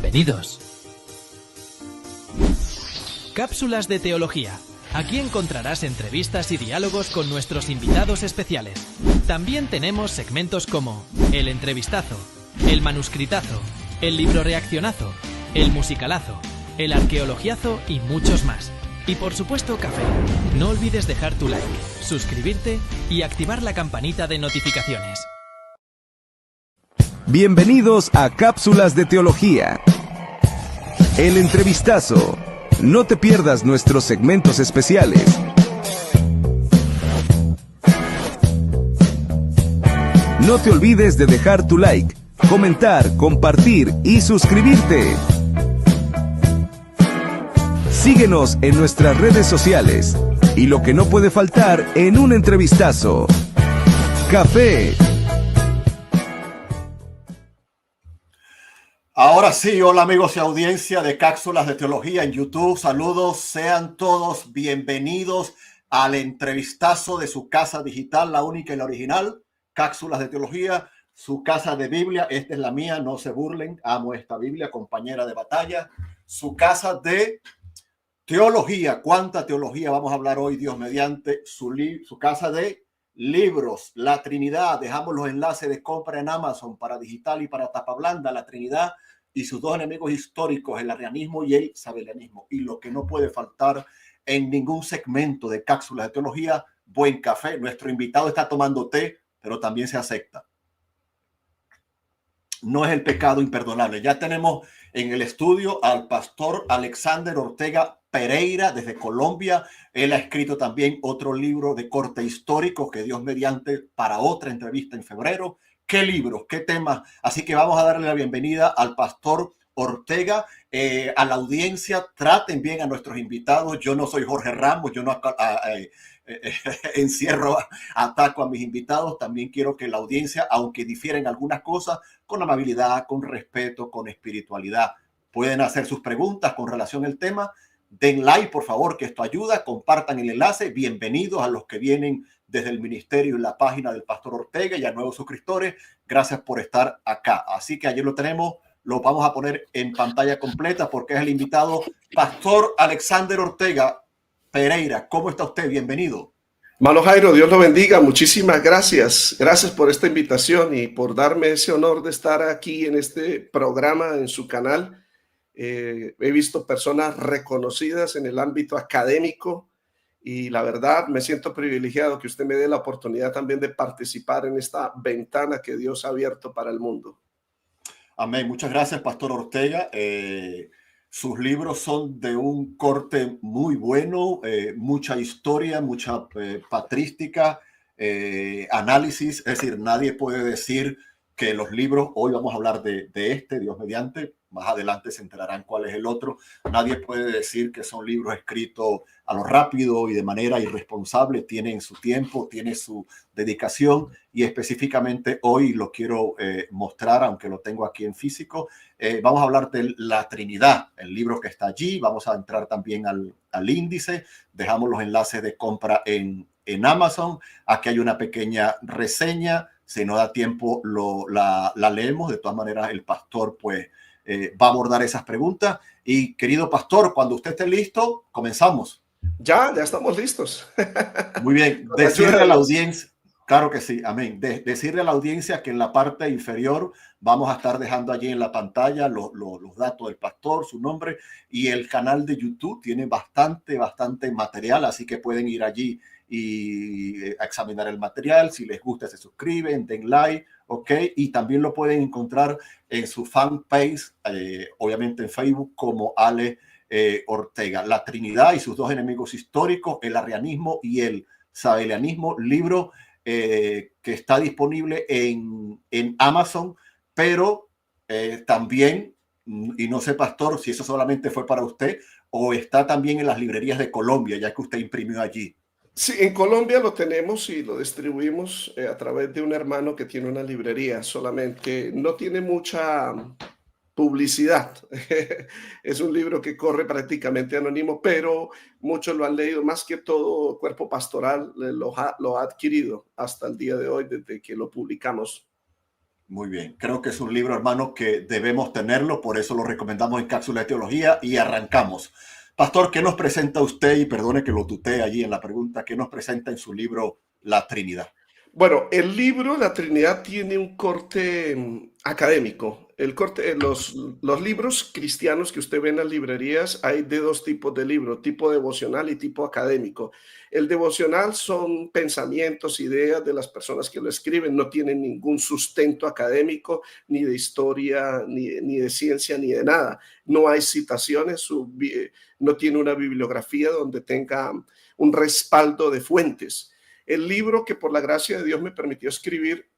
Bienvenidos. Cápsulas de teología. Aquí encontrarás entrevistas y diálogos con nuestros invitados especiales. También tenemos segmentos como el entrevistazo, el manuscritazo, el libro reaccionazo, el musicalazo, el arqueologiazo y muchos más. Y por supuesto café. No olvides dejar tu like, suscribirte y activar la campanita de notificaciones. Bienvenidos a Cápsulas de Teología. El entrevistazo. No te pierdas nuestros segmentos especiales. No te olvides de dejar tu like, comentar, compartir y suscribirte. Síguenos en nuestras redes sociales y lo que no puede faltar en un entrevistazo. Café. Ahora sí, hola amigos y audiencia de Cápsulas de Teología en YouTube. Saludos, sean todos bienvenidos al entrevistazo de su casa digital, la única y la original, Cápsulas de Teología, su casa de Biblia. Esta es la mía, no se burlen, amo esta Biblia, compañera de batalla. Su casa de teología, ¿cuánta teología vamos a hablar hoy, Dios mediante? Su casa de libros, la Trinidad. Dejamos los enlaces de compra en Amazon para digital y para tapa blanda, la Trinidad y sus dos enemigos históricos, el arrianismo y el sabelianismo. Y lo que no puede faltar en ningún segmento de Cápsulas de Teología, buen café. Nuestro invitado está tomando té, pero también se acepta. No es el pecado imperdonable. Ya tenemos en el estudio al pastor Alexander Ortega Pereira desde Colombia. Él ha escrito también otro libro de corte histórico que Dios mediante para otra entrevista en febrero. ¿Qué libros? ¿Qué temas? Así que vamos a darle la bienvenida al pastor Ortega. A la audiencia, traten bien a nuestros invitados. Yo no soy Jorge Ramos, yo no encierro, ataco a mis invitados. También quiero que la audiencia, aunque difieren algunas cosas, con amabilidad, con respeto, con espiritualidad, pueden hacer sus preguntas con relación al tema. Den like, por favor, que esto ayuda. Compartan el enlace. Bienvenidos a los que vienen desde el ministerio en la página del pastor Ortega y a nuevos suscriptores. Gracias por estar acá. Así que ayer lo tenemos. Lo vamos a poner en pantalla completa porque es el invitado pastor Alexander Ortega Pereira. ¿Cómo está usted? Bienvenido. Hermano Jairo, Dios lo bendiga. Muchísimas gracias. Gracias por esta invitación y por darme ese honor de estar aquí en este programa, en su canal. He visto personas reconocidas en el ámbito académico y la verdad me siento privilegiado que usted me dé la oportunidad también de participar en esta ventana que Dios ha abierto para el mundo. Amén. Muchas gracias, pastor Ortega. Sus libros son de un corte muy bueno, mucha historia, mucha patrística, análisis. Es decir, nadie puede decir que los libros, hoy vamos a hablar de este, Dios mediante, más adelante se enterarán cuál es el otro. Nadie puede decir que son libros escritos a lo rápido y de manera irresponsable. Tienen su tiempo, tienen su dedicación y específicamente hoy lo quiero mostrar, aunque lo tengo aquí en físico. Vamos a hablar de la Trinidad, el libro que está allí. Vamos a entrar también al índice. Dejamos los enlaces de compra en Amazon. Aquí hay una pequeña reseña. Si no da tiempo, la leemos. De todas maneras, el pastor pues va a abordar esas preguntas. Y querido pastor, cuando usted esté listo, comenzamos. Ya estamos listos. Muy bien. Decirle a la audiencia, claro que sí, amén. Decirle a la audiencia que en la parte inferior vamos a estar dejando allí en la pantalla los datos del pastor, su nombre, y el canal de YouTube tiene bastante material, así que pueden ir allí y examinar el material. Si les gusta, se suscriben, den like, ok, y también lo pueden encontrar en su fanpage, obviamente en Facebook, como Ale Ortega. La Trinidad y sus dos enemigos históricos, el arrianismo y el sabelianismo, libro que está disponible en Amazon, pero también, y no sé, pastor, si eso solamente fue para usted o está también en las librerías de Colombia, ya que usted imprimió allí. Sí, en Colombia lo tenemos y lo distribuimos a través de un hermano que tiene una librería, solamente no tiene mucha publicidad. Es un libro que corre prácticamente anónimo, pero muchos lo han leído, más que todo Cuerpo Pastoral lo ha adquirido hasta el día de hoy desde que lo publicamos. Muy bien. Creo que es un libro, hermano, que debemos tenerlo, por eso lo recomendamos en Cápsulas de Teología y arrancamos. Pastor, ¿qué nos presenta usted? Y perdone que lo tutee allí en la pregunta, ¿qué nos presenta en su libro La Trinidad? Bueno, el libro La Trinidad tiene un corte académico. El corte, los libros cristianos que usted ve en las librerías, hay de dos tipos de libros, tipo devocional y tipo académico. El devocional son pensamientos, ideas de las personas que lo escriben, no tienen ningún sustento académico, ni de historia, ni de ciencia, ni de nada. No hay citaciones, no tiene una bibliografía donde tenga un respaldo de fuentes. El libro que por la gracia de Dios me permitió escribir,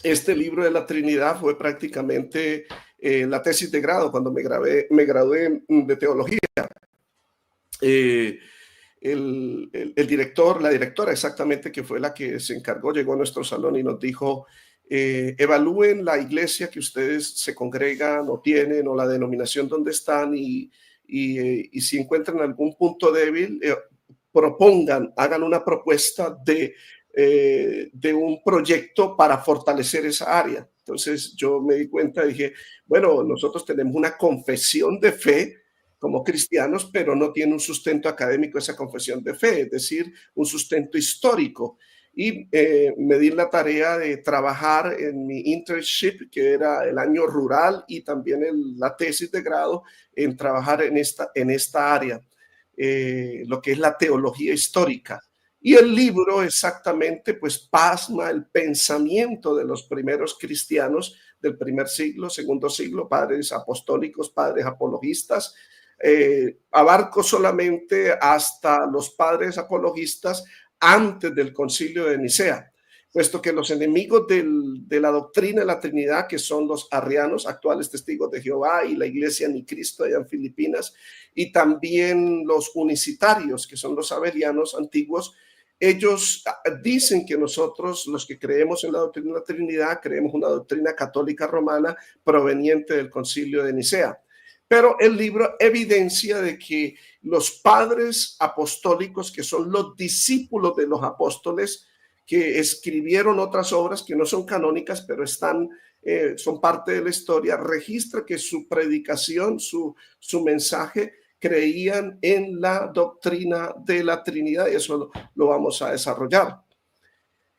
este libro de la Trinidad, fue prácticamente la tesis de grado cuando me gradué de teología. El director, la directora exactamente, que fue la que se encargó, llegó a nuestro salón y nos dijo, evalúen la iglesia que ustedes se congregan o tienen o la denominación donde están y si encuentran algún punto débil, propongan, hagan una propuesta de un proyecto para fortalecer esa área. Entonces yo me di cuenta, dije, bueno, nosotros tenemos una confesión de fe como cristianos, pero no tiene un sustento académico esa confesión de fe, es decir, un sustento histórico. Y me di la tarea de trabajar en mi internship, que era el año rural, y también la tesis de grado en trabajar en esta área. Lo que es la teología histórica. Y el libro exactamente pues plasma el pensamiento de los primeros cristianos del primer siglo, segundo siglo, padres apostólicos, padres apologistas. Abarco solamente hasta los padres apologistas antes del concilio de Nicea, puesto que los enemigos de la doctrina de la Trinidad, que son los arrianos, actuales testigos de Jehová, y la iglesia Ni Cristo allá en Filipinas, y también los unicitarios, que son los abelianos antiguos, ellos dicen que nosotros, los que creemos en la doctrina de la Trinidad, creemos una doctrina católica romana proveniente del concilio de Nicea. Pero el libro evidencia de que los padres apostólicos, que son los discípulos de los apóstoles, que escribieron otras obras que no son canónicas, pero son parte de la historia, registra que su predicación, su mensaje, creían en la doctrina de la Trinidad, y eso lo vamos a desarrollar.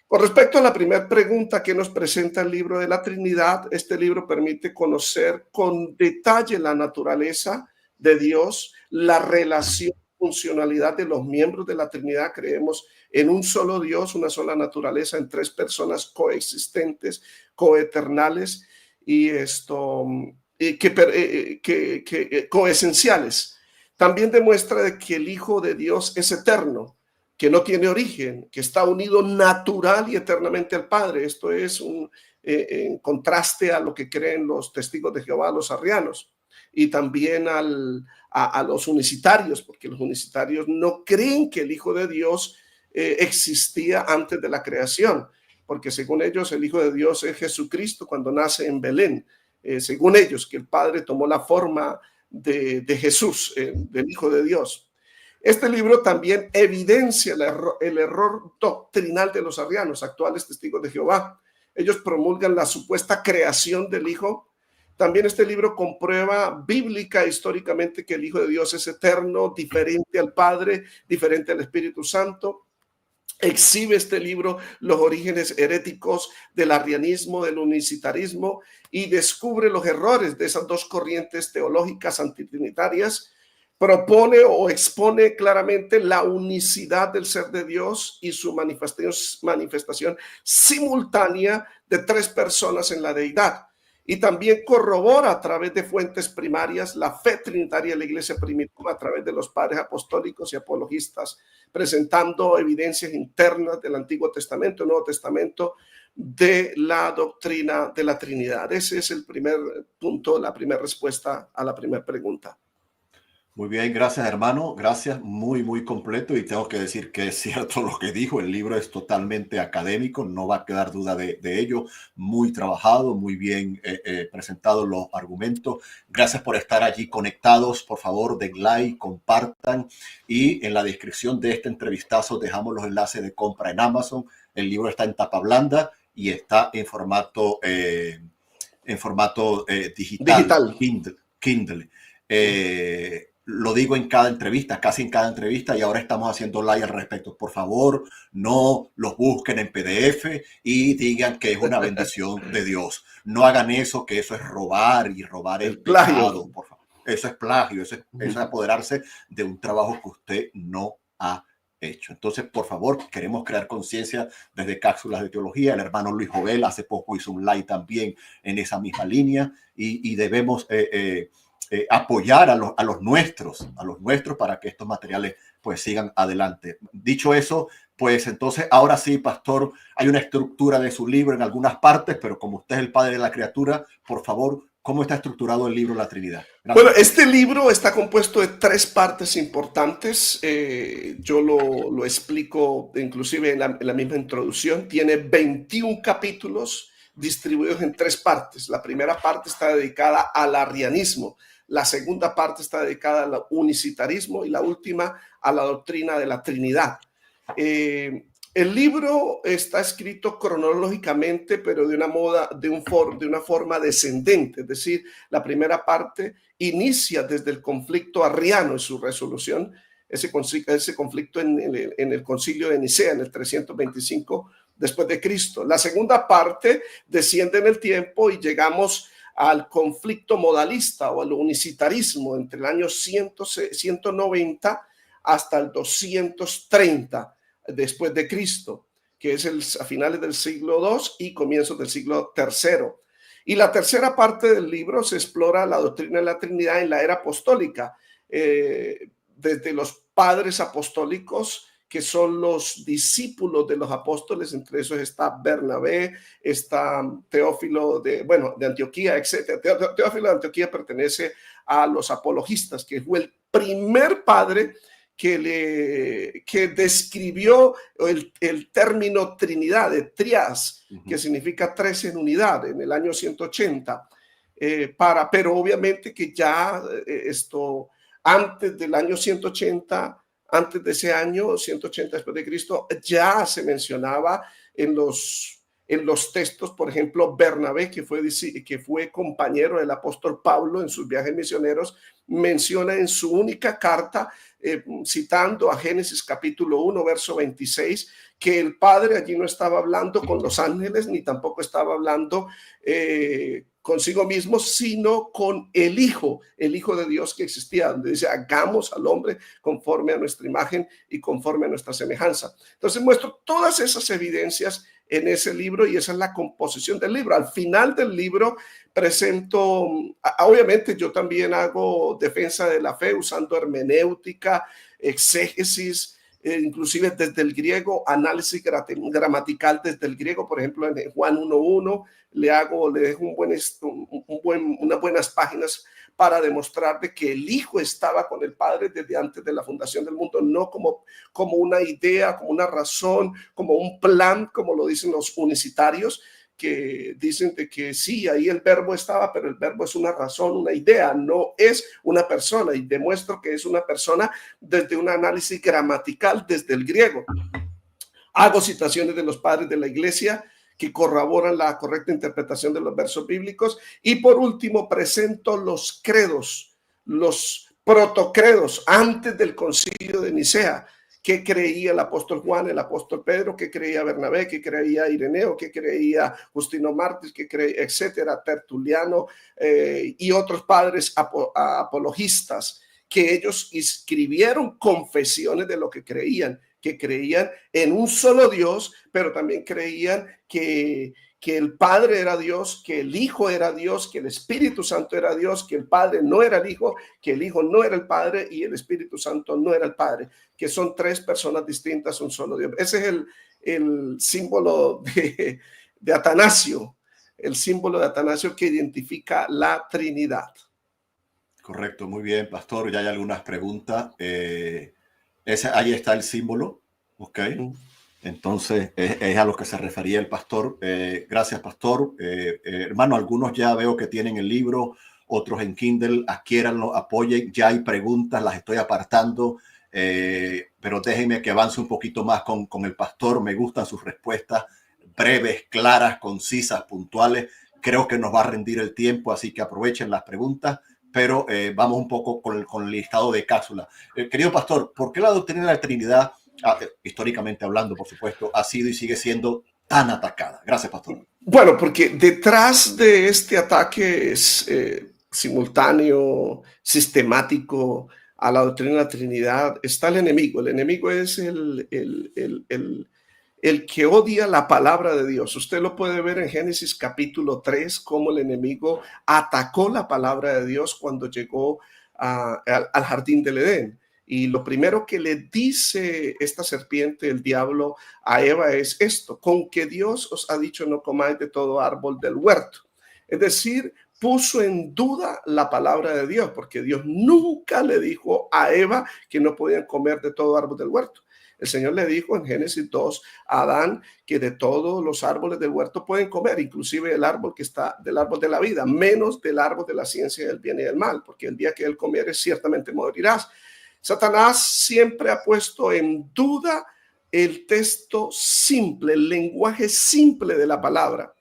Con respecto a la primera pregunta que nos presenta el libro de la Trinidad, este libro permite conocer con detalle la naturaleza de Dios, la relación, funcionalidad de los miembros de la Trinidad. Creemos en un solo Dios, una sola naturaleza, en tres personas coexistentes, coeternales y coesenciales. También demuestra de que el Hijo de Dios es eterno, que no tiene origen, que está unido natural y eternamente al Padre. Esto es en contraste a lo que creen los testigos de Jehová, los arrianos, y también a los unicitarios, porque los unicitarios no creen que el Hijo de Dios existía antes de la creación, porque según ellos el Hijo de Dios es Jesucristo cuando nace en Belén. Según ellos, que el Padre tomó la forma de Jesús, del Hijo de Dios. Este libro también evidencia el error doctrinal de los arrianos, actuales testigos de Jehová. Ellos promulgan la supuesta creación del Hijo. También este libro comprueba bíblica históricamente que el Hijo de Dios es eterno, diferente al Padre, diferente al Espíritu Santo. Exhibe este libro los orígenes heréticos del arrianismo, del unicitarismo, y descubre los errores de esas dos corrientes teológicas antitrinitarias. Propone o expone claramente la unicidad del ser de Dios y su manifestación simultánea de tres personas en la deidad. Y también corrobora a través de fuentes primarias la fe trinitaria de la iglesia primitiva a través de los padres apostólicos y apologistas, presentando evidencias internas del Antiguo Testamento y Nuevo Testamento de la doctrina de la Trinidad. Ese es el primer punto, la primera respuesta a la primera pregunta. Muy bien, gracias hermano, gracias, muy, muy completo, y tengo que decir que es cierto lo que dijo, el libro es totalmente académico, no va a quedar duda de ello, muy trabajado, muy bien presentados los argumentos. Gracias por estar allí conectados, por favor den like, compartan, y en la descripción de este entrevistazo dejamos los enlaces de compra en Amazon. El libro está en tapa blanda y está en formato digital. Kindle. Lo digo en cada entrevista, casi en cada entrevista, y ahora estamos haciendo live al respecto. Por favor, no los busquen en PDF y digan que es una bendición de Dios. No hagan eso, que eso es robar, y robar es pecado, por favor. Eso es plagio, eso es apoderarse de un trabajo que usted no ha hecho. Entonces, por favor, queremos crear conciencia desde Cápsulas de Teología. El hermano Luis Jovel hace poco hizo un live también en esa misma línea, y debemos apoyar a los nuestros para que estos materiales pues sigan adelante. Dicho eso, pues entonces ahora sí, pastor, hay una estructura de su libro en algunas partes, pero como usted es el padre de la criatura, por favor, ¿cómo está estructurado el libro La Trinidad? Gracias. Bueno, este libro está compuesto de 3 partes importantes. Yo lo explico inclusive en la misma introducción. Tiene 21 capítulos distribuidos en 3 partes. La primera parte está dedicada al arrianismo. La segunda parte está dedicada al unicitarismo y la última a la doctrina de la Trinidad. El libro está escrito cronológicamente, pero de una forma descendente. Es decir, la primera parte inicia desde el conflicto arriano y su resolución, ese conflicto en el concilio de Nicea en el 325 después de Cristo. La segunda parte desciende en el tiempo y llegamos al conflicto modalista o al unicitarismo entre el año 190 hasta el 230 después de Cristo, que es a finales del siglo II y comienzos del siglo III. Y la tercera parte del libro se explora la doctrina de la Trinidad en la era apostólica, desde los padres apostólicos, que son los discípulos de los apóstoles. Entre esos está Bernabé, está Teófilo de Antioquía, etc. Teófilo de Antioquía pertenece a los apologistas, que fue el primer padre que describió el término Trinidad, de trias, que significa 3 en unidad, en el año 180. Pero obviamente que ya antes del año 180, antes de ese año 180 después de Cristo, ya se mencionaba en los textos. Por ejemplo, Bernabé, que fue compañero del apóstol Pablo en sus viajes misioneros, menciona en su única carta, citando a Génesis capítulo 1, verso 26, que el Padre allí no estaba hablando con los ángeles, ni tampoco estaba hablando consigo mismo, sino con el Hijo de Dios que existía, donde dice: hagamos al hombre conforme a nuestra imagen y conforme a nuestra semejanza. Entonces muestro todas esas evidencias en ese libro, y esa es la composición del libro. Al final del libro presento, obviamente yo también hago defensa de la fe usando hermenéutica, exégesis, inclusive desde el griego, análisis gramatical desde el griego. Por ejemplo, en Juan 1:1 le dejo unas buenas páginas para demostrar de que el Hijo estaba con el Padre desde antes de la fundación del mundo, no como una idea, como una razón, como un plan, como lo dicen los unicitarios, que dicen de que sí, ahí el verbo estaba, pero el verbo es una razón, una idea, no es una persona. Y demuestro que es una persona desde un análisis gramatical desde el griego. Hago citaciones de los padres de la iglesia que corroboran la correcta interpretación de los versos bíblicos. Y por último, presento los credos, los protocredos antes del concilio de Nicea. ¿Qué creía el apóstol Juan, el apóstol Pedro? ¿Qué creía Bernabé? ¿Qué creía Ireneo? ¿Qué creía Justino Mártir? ¿Qué creía, etcétera? Tertuliano y otros padres apologistas, que ellos escribieron confesiones de lo que creían en un solo Dios, pero también creían que el Padre era Dios, que el Hijo era Dios, que el Espíritu Santo era Dios, que el Padre no era el Hijo, que el Hijo no era el Padre y el Espíritu Santo no era el Padre, que son 3 personas distintas, un solo Dios. Ese es el símbolo de Atanasio, el símbolo de Atanasio que identifica la Trinidad. Correcto, muy bien, pastor. Ya hay algunas preguntas. Ahí está el símbolo, ¿ok? Entonces, es a lo que se refería el pastor. Gracias, pastor. Hermano, algunos ya veo que tienen el libro, otros en Kindle. Adquiéranlo, apoyen. Ya hay preguntas, las estoy apartando. Pero déjenme que avance un poquito más con el pastor. Me gustan sus respuestas. breves, claras, concisas, puntuales. Creo que nos va a rendir el tiempo, así que aprovechen las preguntas, pero vamos un poco con el listado de cápsulas. Querido pastor, ¿por qué la doctrina de la Trinidad, históricamente hablando, por supuesto, ha sido y sigue siendo tan atacada? Gracias, pastor. Bueno, porque detrás de este ataque simultáneo, sistemático a la doctrina de la Trinidad está el enemigo. El enemigo es el que odia la palabra de Dios. Usted lo puede ver en Génesis capítulo 3, cómo el enemigo atacó la palabra de Dios cuando llegó al jardín del Edén. Y lo primero que le dice esta serpiente, el diablo, a Eva es esto: con que Dios os ha dicho no comáis de todo árbol del huerto. Es decir, puso en duda la palabra de Dios, porque Dios nunca le dijo a Eva que no podían comer de todo árbol del huerto. El Señor le dijo en Génesis 2 a Adán que de todos los árboles del huerto pueden comer, inclusive el árbol que está del árbol de la vida, menos del árbol de la ciencia del bien y del mal, porque el día que él comiere ciertamente morirás. Satanás siempre ha puesto en duda el texto simple, el lenguaje simple de la palabra.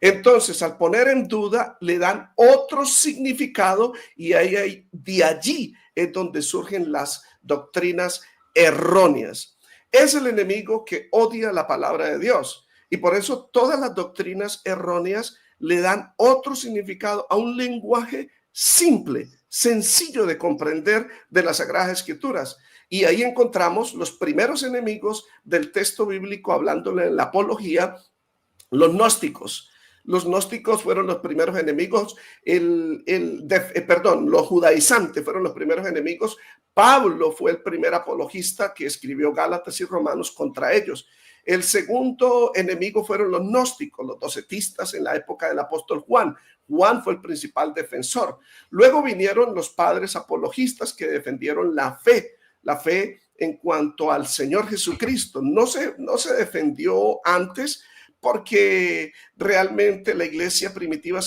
Entonces, al poner en duda, le dan otro significado y de allí es donde surgen las doctrinas erróneas. Es el enemigo que odia la palabra de Dios y por eso todas las doctrinas erróneas le dan otro significado a un lenguaje simple, sencillo de comprender de las Sagradas Escrituras. Y ahí encontramos los primeros enemigos del texto bíblico, hablándole en la apología, los gnósticos. Los gnósticos fueron los primeros enemigos, los judaizantes fueron los primeros enemigos. Pablo fue el primer apologista que escribió Gálatas y Romanos contra ellos. El segundo enemigo fueron los gnósticos, los docetistas en la época del apóstol Juan. Juan fue el principal defensor. Luego vinieron los padres apologistas que defendieron la fe en cuanto al Señor Jesucristo. No se defendió antes, porque realmente la iglesia primitiva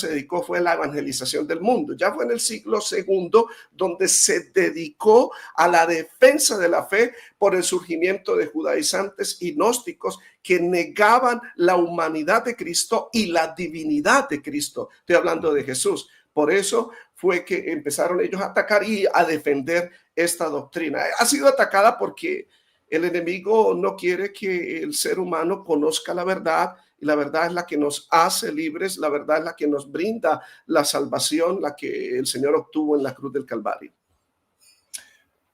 fue a la evangelización del mundo. Ya fue en el siglo II donde se dedicó a la defensa de la fe por el surgimiento de judaizantes y gnósticos que negaban la humanidad de Cristo y la divinidad de Cristo. Estoy hablando de Jesús. Por eso fue que empezaron ellos a atacar y a defender esta doctrina. Ha sido atacada porque el enemigo no quiere que el ser humano conozca la verdad, y la verdad es la que nos hace libres, la verdad es la que nos brinda la salvación, la que el Señor obtuvo en la cruz del Calvario.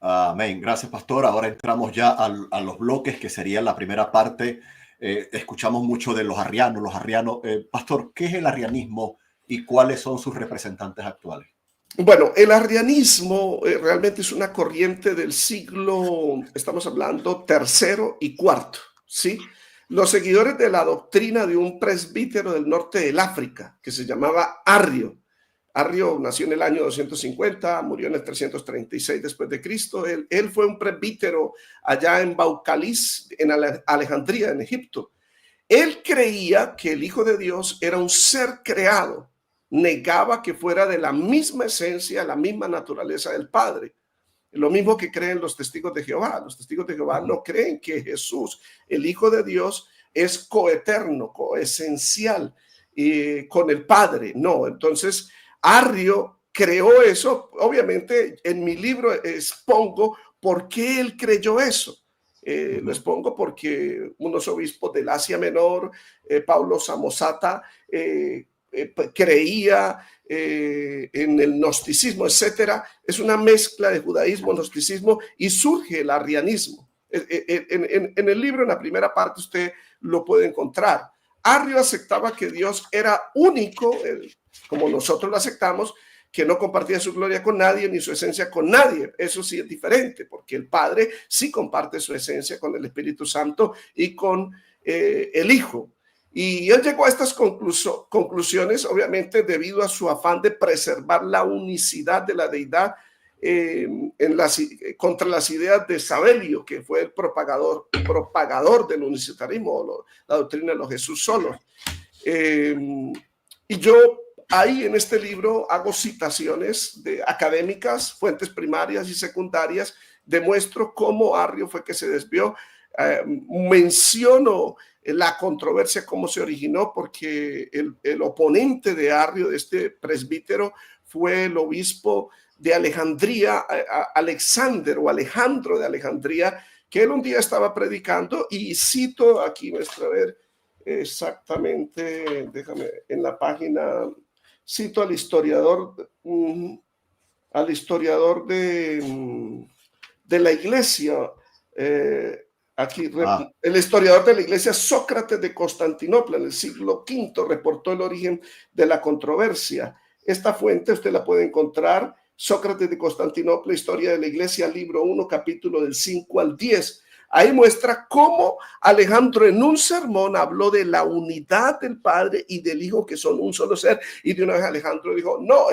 Amén. Gracias, pastor. Ahora entramos ya a los bloques, que sería la primera parte. Escuchamos mucho de los arrianos. Pastor, ¿qué es el arrianismo y cuáles son sus representantes actuales? Bueno, el arrianismo realmente es una corriente del siglo, estamos hablando tercero y cuarto, ¿sí? Los seguidores de la doctrina de un presbítero del norte del África que se llamaba Arrio. Arrio nació en el año 250, murió en el 336 después de Cristo. Él fue un presbítero allá en Baucalis, en Alejandría, en Egipto. Él creía que el Hijo de Dios era un ser creado. Negaba que fuera de la misma esencia, la misma naturaleza del Padre. Lo mismo que creen los testigos de Jehová. Los testigos de Jehová no creen que Jesús, el Hijo de Dios, es coeterno, coesencial con el Padre. No, entonces Arrio creó eso. Obviamente en mi libro expongo por qué él creyó eso. Lo expongo porque unos obispos del Asia Menor, Paulo Samosata, creía en el gnosticismo, etcétera. Es una mezcla de judaísmo, gnosticismo y surge el arrianismo. En el libro, en la primera parte, usted lo puede encontrar. Arrio aceptaba que Dios era único, como nosotros lo aceptamos, que no compartía su gloria con nadie ni su esencia con nadie. Eso sí es diferente, porque el Padre sí comparte su esencia con el Espíritu Santo y con el Hijo. Y él llegó a estas conclusiones, obviamente, debido a su afán de preservar la unicidad de la deidad contra las ideas de Sabelio, que fue el propagador del unicitarismo, la doctrina de los Jesús solos. Y yo ahí en este libro hago citaciones académicas, fuentes primarias y secundarias, demuestro cómo Arrio fue que se desvió. Menciono la controversia cómo se originó, porque el oponente de Arrio, de este presbítero, fue el obispo de Alejandría, Alejandro de Alejandría, que él un día estaba predicando, y cito aquí, a ver exactamente, déjame, en la página, cito al historiador de la iglesia, aquí, el historiador de la iglesia Sócrates de Constantinopla en el siglo V reportó el origen de la controversia. Esta fuente usted la puede encontrar, Sócrates de Constantinopla, Historia de la Iglesia, libro 1, capítulo del 5 al 10. Ahí muestra cómo Alejandro en un sermón habló de la unidad del Padre y del Hijo, que son un solo ser, y de una vez Alejandro dijo, no,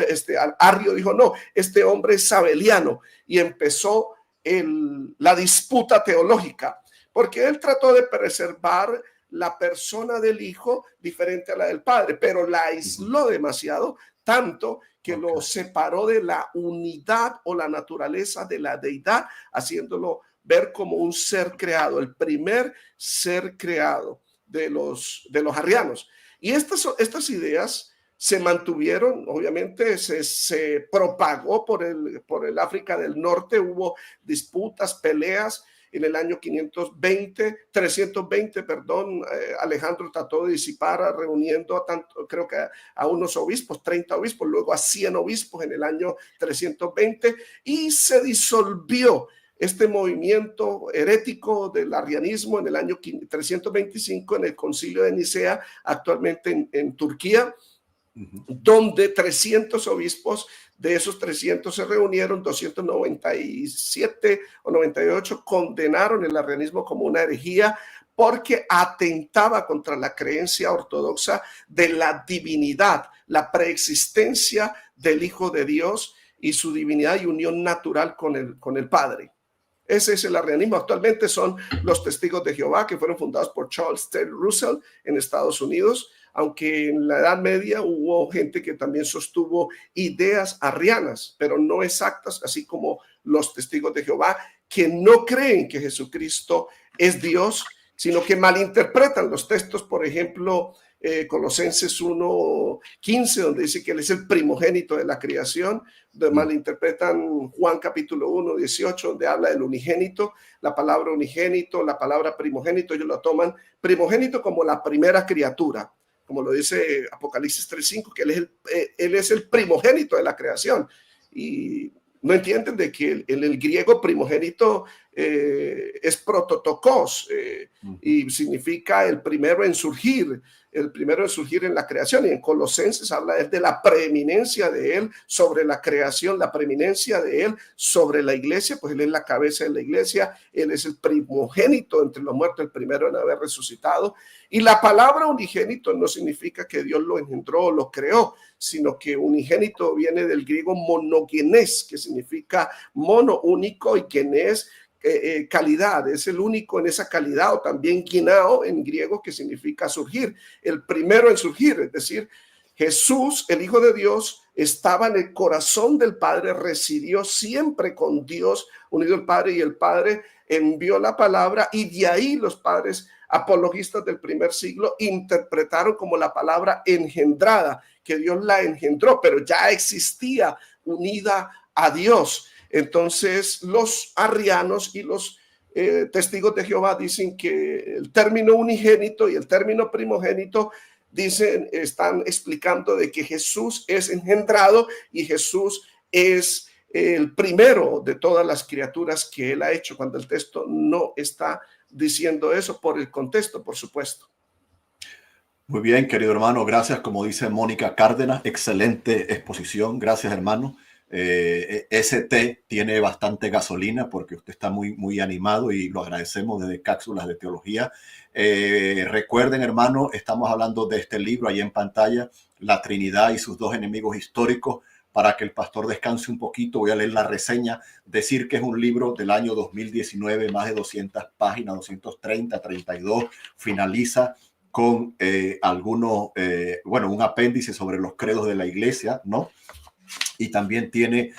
Arrio dijo, no, este hombre es sabeliano, y empezó la disputa teológica, porque él trató de preservar la persona del Hijo diferente a la del Padre, pero la aisló demasiado, tanto que lo separó de la unidad o la naturaleza de la deidad, haciéndolo ver como un ser creado, el primer ser creado de los arrianos. Y estas ideas se mantuvieron, obviamente se propagó por el África del Norte, hubo disputas, peleas. En el año 320, Alejandro trató de disipar, reuniendo creo que a unos obispos, 30 obispos, luego a 100 obispos en el año 320, y se disolvió este movimiento herético del arrianismo en el año 325 en el Concilio de Nicea, actualmente en Turquía, donde 300 obispos, de esos 300 se reunieron, 297 o 98 condenaron el arrianismo como una herejía porque atentaba contra la creencia ortodoxa de la divinidad, la preexistencia del Hijo de Dios y su divinidad y unión natural con el Padre. Ese es el arrianismo. Actualmente son los Testigos de Jehová, que fueron fundados por Charles Taylor Russell en Estados Unidos, aunque en la Edad Media hubo gente que también sostuvo ideas arrianas, pero no exactas, así como los Testigos de Jehová, que no creen que Jesucristo es Dios, sino que malinterpretan los textos, por ejemplo, Colosenses 1:15, donde dice que Él es el primogénito de la creación, donde malinterpretan Juan capítulo 1:18, donde habla del unigénito, la palabra unigénito, la palabra primogénito, ellos lo toman primogénito como la primera criatura, como lo dice Apocalipsis 3:5, que Él es el primogénito de la creación. Y no entienden de que en el griego primogénito es prototokos, y significa el primero en surgir en la creación. Y en Colosenses habla de la preeminencia de Él sobre la creación, la preeminencia de Él sobre la iglesia, pues Él es la cabeza de la iglesia, Él es el primogénito entre los muertos, el primero en haber resucitado. Y la palabra unigénito no significa que Dios lo engendró o lo creó, sino que unigénito viene del griego monogenes, que significa mono, único, y genes, calidad, es el único en esa calidad, o también ginao en griego, que significa surgir, el primero en surgir, es decir, Jesús, el Hijo de Dios, estaba en el corazón del Padre, residió siempre con Dios, unido al Padre, y el Padre envió la palabra, y de ahí los padres apologistas del primer siglo interpretaron como la palabra engendrada, que Dios la engendró, pero ya existía unida a Dios. Entonces los arrianos y los testigos de Jehová dicen que el término unigénito y el término primogénito están explicando de que Jesús es engendrado y Jesús es el primero de todas las criaturas que Él ha hecho, cuando el texto no está diciendo eso, por el contexto, por supuesto. Muy bien, querido hermano, gracias. Como dice Mónica Cárdenas, excelente exposición. Gracias, hermano. ST tiene bastante gasolina porque usted está muy animado y lo agradecemos desde Cápsulas de Teología. Recuerden, hermano, estamos hablando de este libro ahí en pantalla, La Trinidad y sus dos enemigos históricos. Para que el pastor descanse un poquito, voy a leer la reseña. Decir que es un libro del año 2019, más de 200 páginas, 230, 32. Finaliza con un apéndice sobre los credos de la iglesia, ¿no? Y también tiene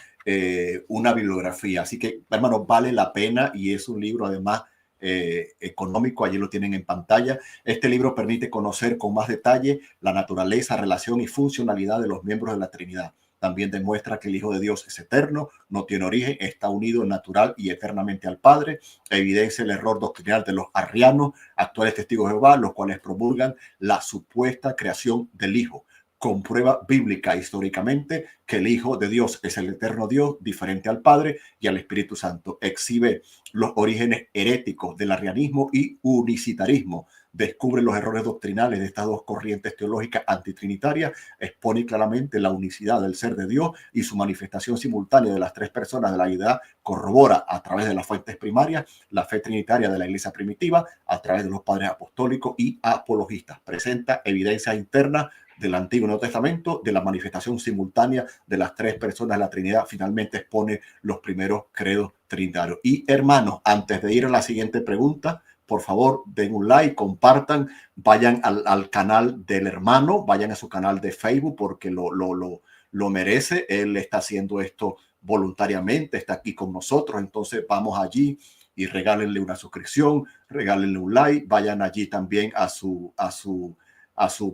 una bibliografía. Así que, hermano, vale la pena, y es un libro además económico. Allí lo tienen en pantalla. Este libro permite conocer con más detalle la naturaleza, relación y funcionalidad de los miembros de la Trinidad. También demuestra que el Hijo de Dios es eterno, no tiene origen, está unido natural y eternamente al Padre. Evidencia el error doctrinal de los arrianos, actuales testigos de Jehová, los cuales promulgan la supuesta creación del Hijo. Con prueba bíblica históricamente que el Hijo de Dios es el eterno Dios, diferente al Padre y al Espíritu Santo. Exhibe los orígenes heréticos del arrianismo y unicitarismo. Descubre los errores doctrinales de estas dos corrientes teológicas antitrinitarias. Expone claramente la unicidad del ser de Dios y su manifestación simultánea de las tres personas de la deidad. Corrobora a través de las fuentes primarias la fe trinitaria de la iglesia primitiva, a través de los padres apostólicos y apologistas. Presenta evidencias internas del Antiguo y Nuevo Testamento de la manifestación simultánea de las tres personas de la Trinidad. Finalmente expone los primeros credos trinitarios. Y hermanos, antes de ir a la siguiente pregunta, por favor, den un like, compartan, vayan al canal del hermano, vayan a su canal de Facebook porque lo merece. Él está haciendo esto voluntariamente, está aquí con nosotros. Entonces vamos allí y regálenle una suscripción, regálenle un like, vayan allí también a su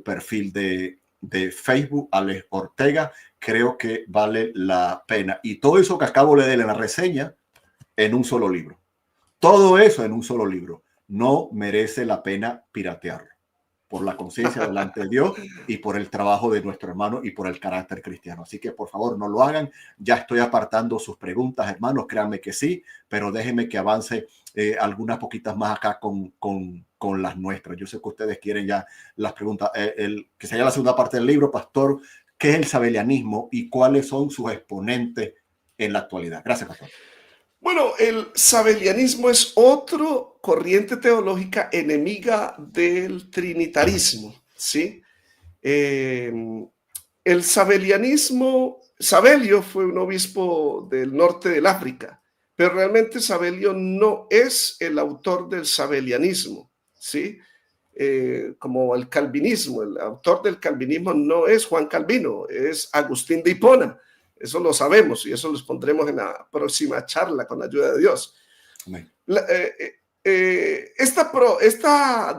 perfil de Facebook, Alex Ortega. Creo que vale la pena. Y todo eso que acabo de leer en la reseña, en un solo libro. Todo eso en un solo libro. No merece la pena piratearlo, por la conciencia delante de Dios y por el trabajo de nuestro hermano y por el carácter cristiano. Así que por favor no lo hagan. Ya estoy apartando sus preguntas, hermanos, créanme que sí, pero déjenme que avance algunas poquitas más acá con las nuestras. Yo sé que ustedes quieren ya las preguntas. Que sería la segunda parte del libro, pastor, ¿qué es el sabelianismo y cuáles son sus exponentes en la actualidad? Gracias, pastor. Bueno, el sabelianismo es otra corriente teológica enemiga del trinitarismo, ¿sí? El sabelianismo, Sabelio fue un obispo del norte del África, pero realmente Sabelio no es el autor del sabelianismo, ¿sí? Como el calvinismo, el autor del calvinismo no es Juan Calvino, es Agustín de Hipona. Eso lo sabemos y eso lo pondremos en la próxima charla con la ayuda de Dios. Esta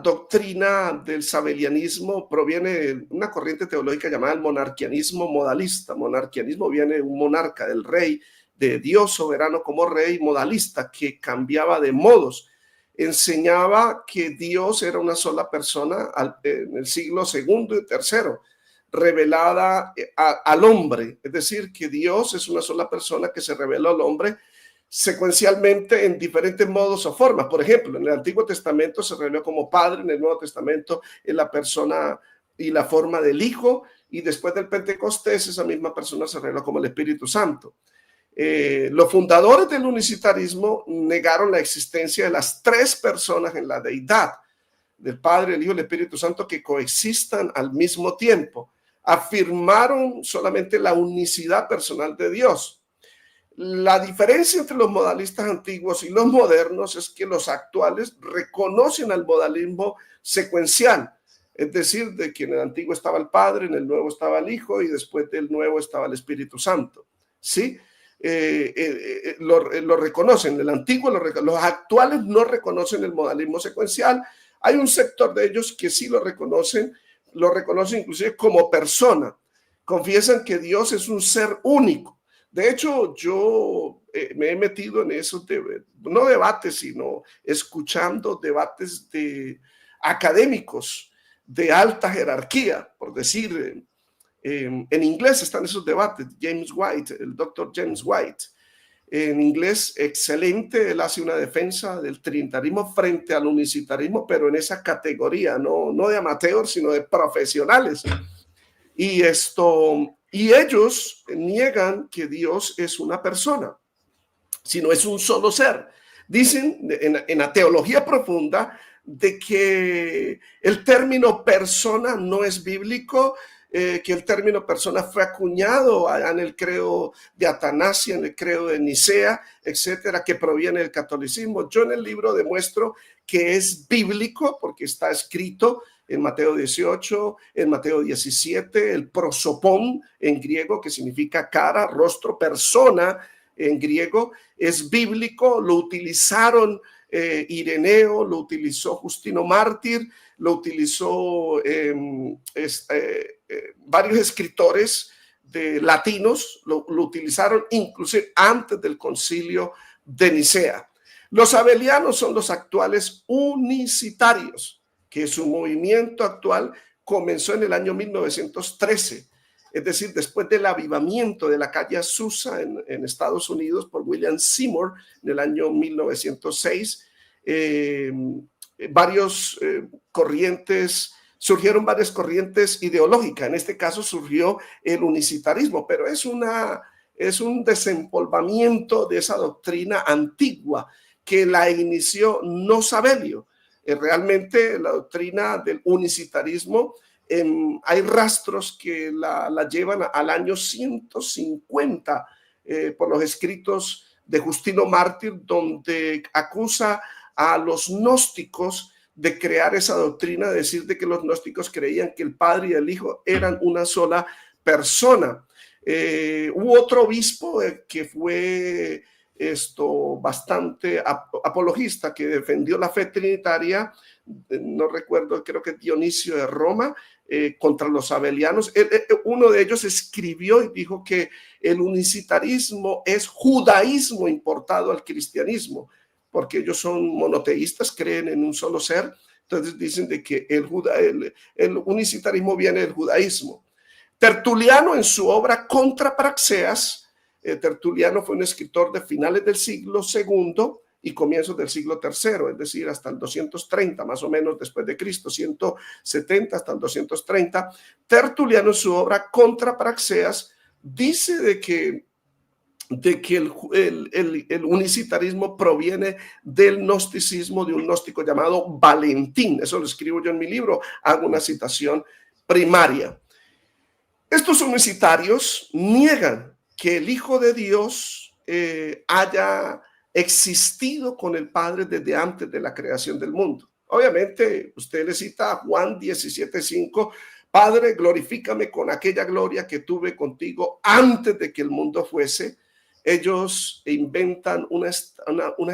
doctrina del sabelianismo proviene de una corriente teológica llamada el monarquianismo modalista. Monarquianismo viene de un monarca, del rey, de Dios soberano como rey, modalista, que cambiaba de modos. Enseñaba que Dios era una sola persona en el siglo II y III, revelada al hombre, es decir, que Dios es una sola persona que se reveló al hombre secuencialmente en diferentes modos o formas. Por ejemplo, en el Antiguo Testamento se reveló como Padre, en el Nuevo Testamento en la persona y la forma del Hijo, y después del Pentecostés esa misma persona se reveló como el Espíritu Santo. Los fundadores del unicitarismo negaron la existencia de las tres personas en la deidad, del Padre, el Hijo y el Espíritu Santo, que coexistan al mismo tiempo. Afirmaron solamente la unicidad personal de Dios. La diferencia entre los modalistas antiguos y los modernos es que los actuales reconocen al modalismo secuencial, es decir, de que en el antiguo estaba el Padre, en el nuevo estaba el Hijo y después del nuevo estaba el Espíritu Santo. ¿Sí? Lo reconocen, el antiguo, los actuales no reconocen el modalismo secuencial. Hay un sector de ellos que sí lo reconocen inclusive como persona. Confiesan que Dios es un ser único. De hecho, yo me he metido en esos, no debates, sino escuchando debates de académicos de alta jerarquía, por decir, en inglés están esos debates. James White, el doctor James White, en inglés excelente, él hace una defensa del trinitarismo frente al unicitarismo, pero en esa categoría, no de amateur, sino de profesionales. Y ellos niegan que Dios es una persona, sino es un solo ser. Dicen en la teología profunda de que el término persona no es bíblico, que el término persona fue acuñado en el credo de Atanasia, en el credo de Nicea, etcétera, que proviene del catolicismo. Yo en el libro demuestro que es bíblico porque está escrito en Mateo 18, en Mateo 17, el prosopón en griego, que significa cara, rostro, persona en griego, es bíblico, lo utilizaron Ireneo, lo utilizó Justino Mártir, lo utilizó varios escritores latinos, lo utilizaron inclusive antes del concilio de Nicea. Los sabelianos son los actuales unicitarios, que su movimiento actual comenzó en el año 1913, es decir, después del avivamiento de la calle Azusa en Estados Unidos por William Seymour en el año 1906. Surgieron varias corrientes ideológicas. En este caso surgió el unicitarismo, pero es un desempolvamiento de esa doctrina antigua que la inició no Sabelio. Realmente la doctrina del unicitarismo, hay rastros que la llevan al año 150 por los escritos de Justino Mártir, donde acusa a los gnósticos de crear esa doctrina, de decir de que los gnósticos creían que el Padre y el Hijo eran una sola persona. Hubo otro obispo que fue bastante apologista, que defendió la fe trinitaria, no recuerdo, creo que Dionisio de Roma, contra los sabelianos. Uno de ellos escribió y dijo que el unicitarismo es judaísmo importado al cristianismo, porque ellos son monoteístas, creen en un solo ser. Entonces dicen de que el unicitarismo viene del judaísmo. Tertuliano, en su obra Contra Praxeas, Tertuliano fue un escritor de finales del siglo II y comienzos del siglo III, es decir, hasta el 230 más o menos después de Cristo, 170 hasta el 230. Tertuliano, en su obra Contra Praxeas, dice de que el unicitarismo proviene del gnosticismo de un gnóstico llamado Valentín. Eso lo escribo yo en mi libro, hago una citación primaria. Estos unicitarios niegan que el Hijo de Dios haya existido con el Padre desde antes de la creación del mundo. Obviamente, usted le cita a Juan 17:5, Padre, glorifícame con aquella gloria que tuve contigo antes de que el mundo fuese. Ellos inventan unas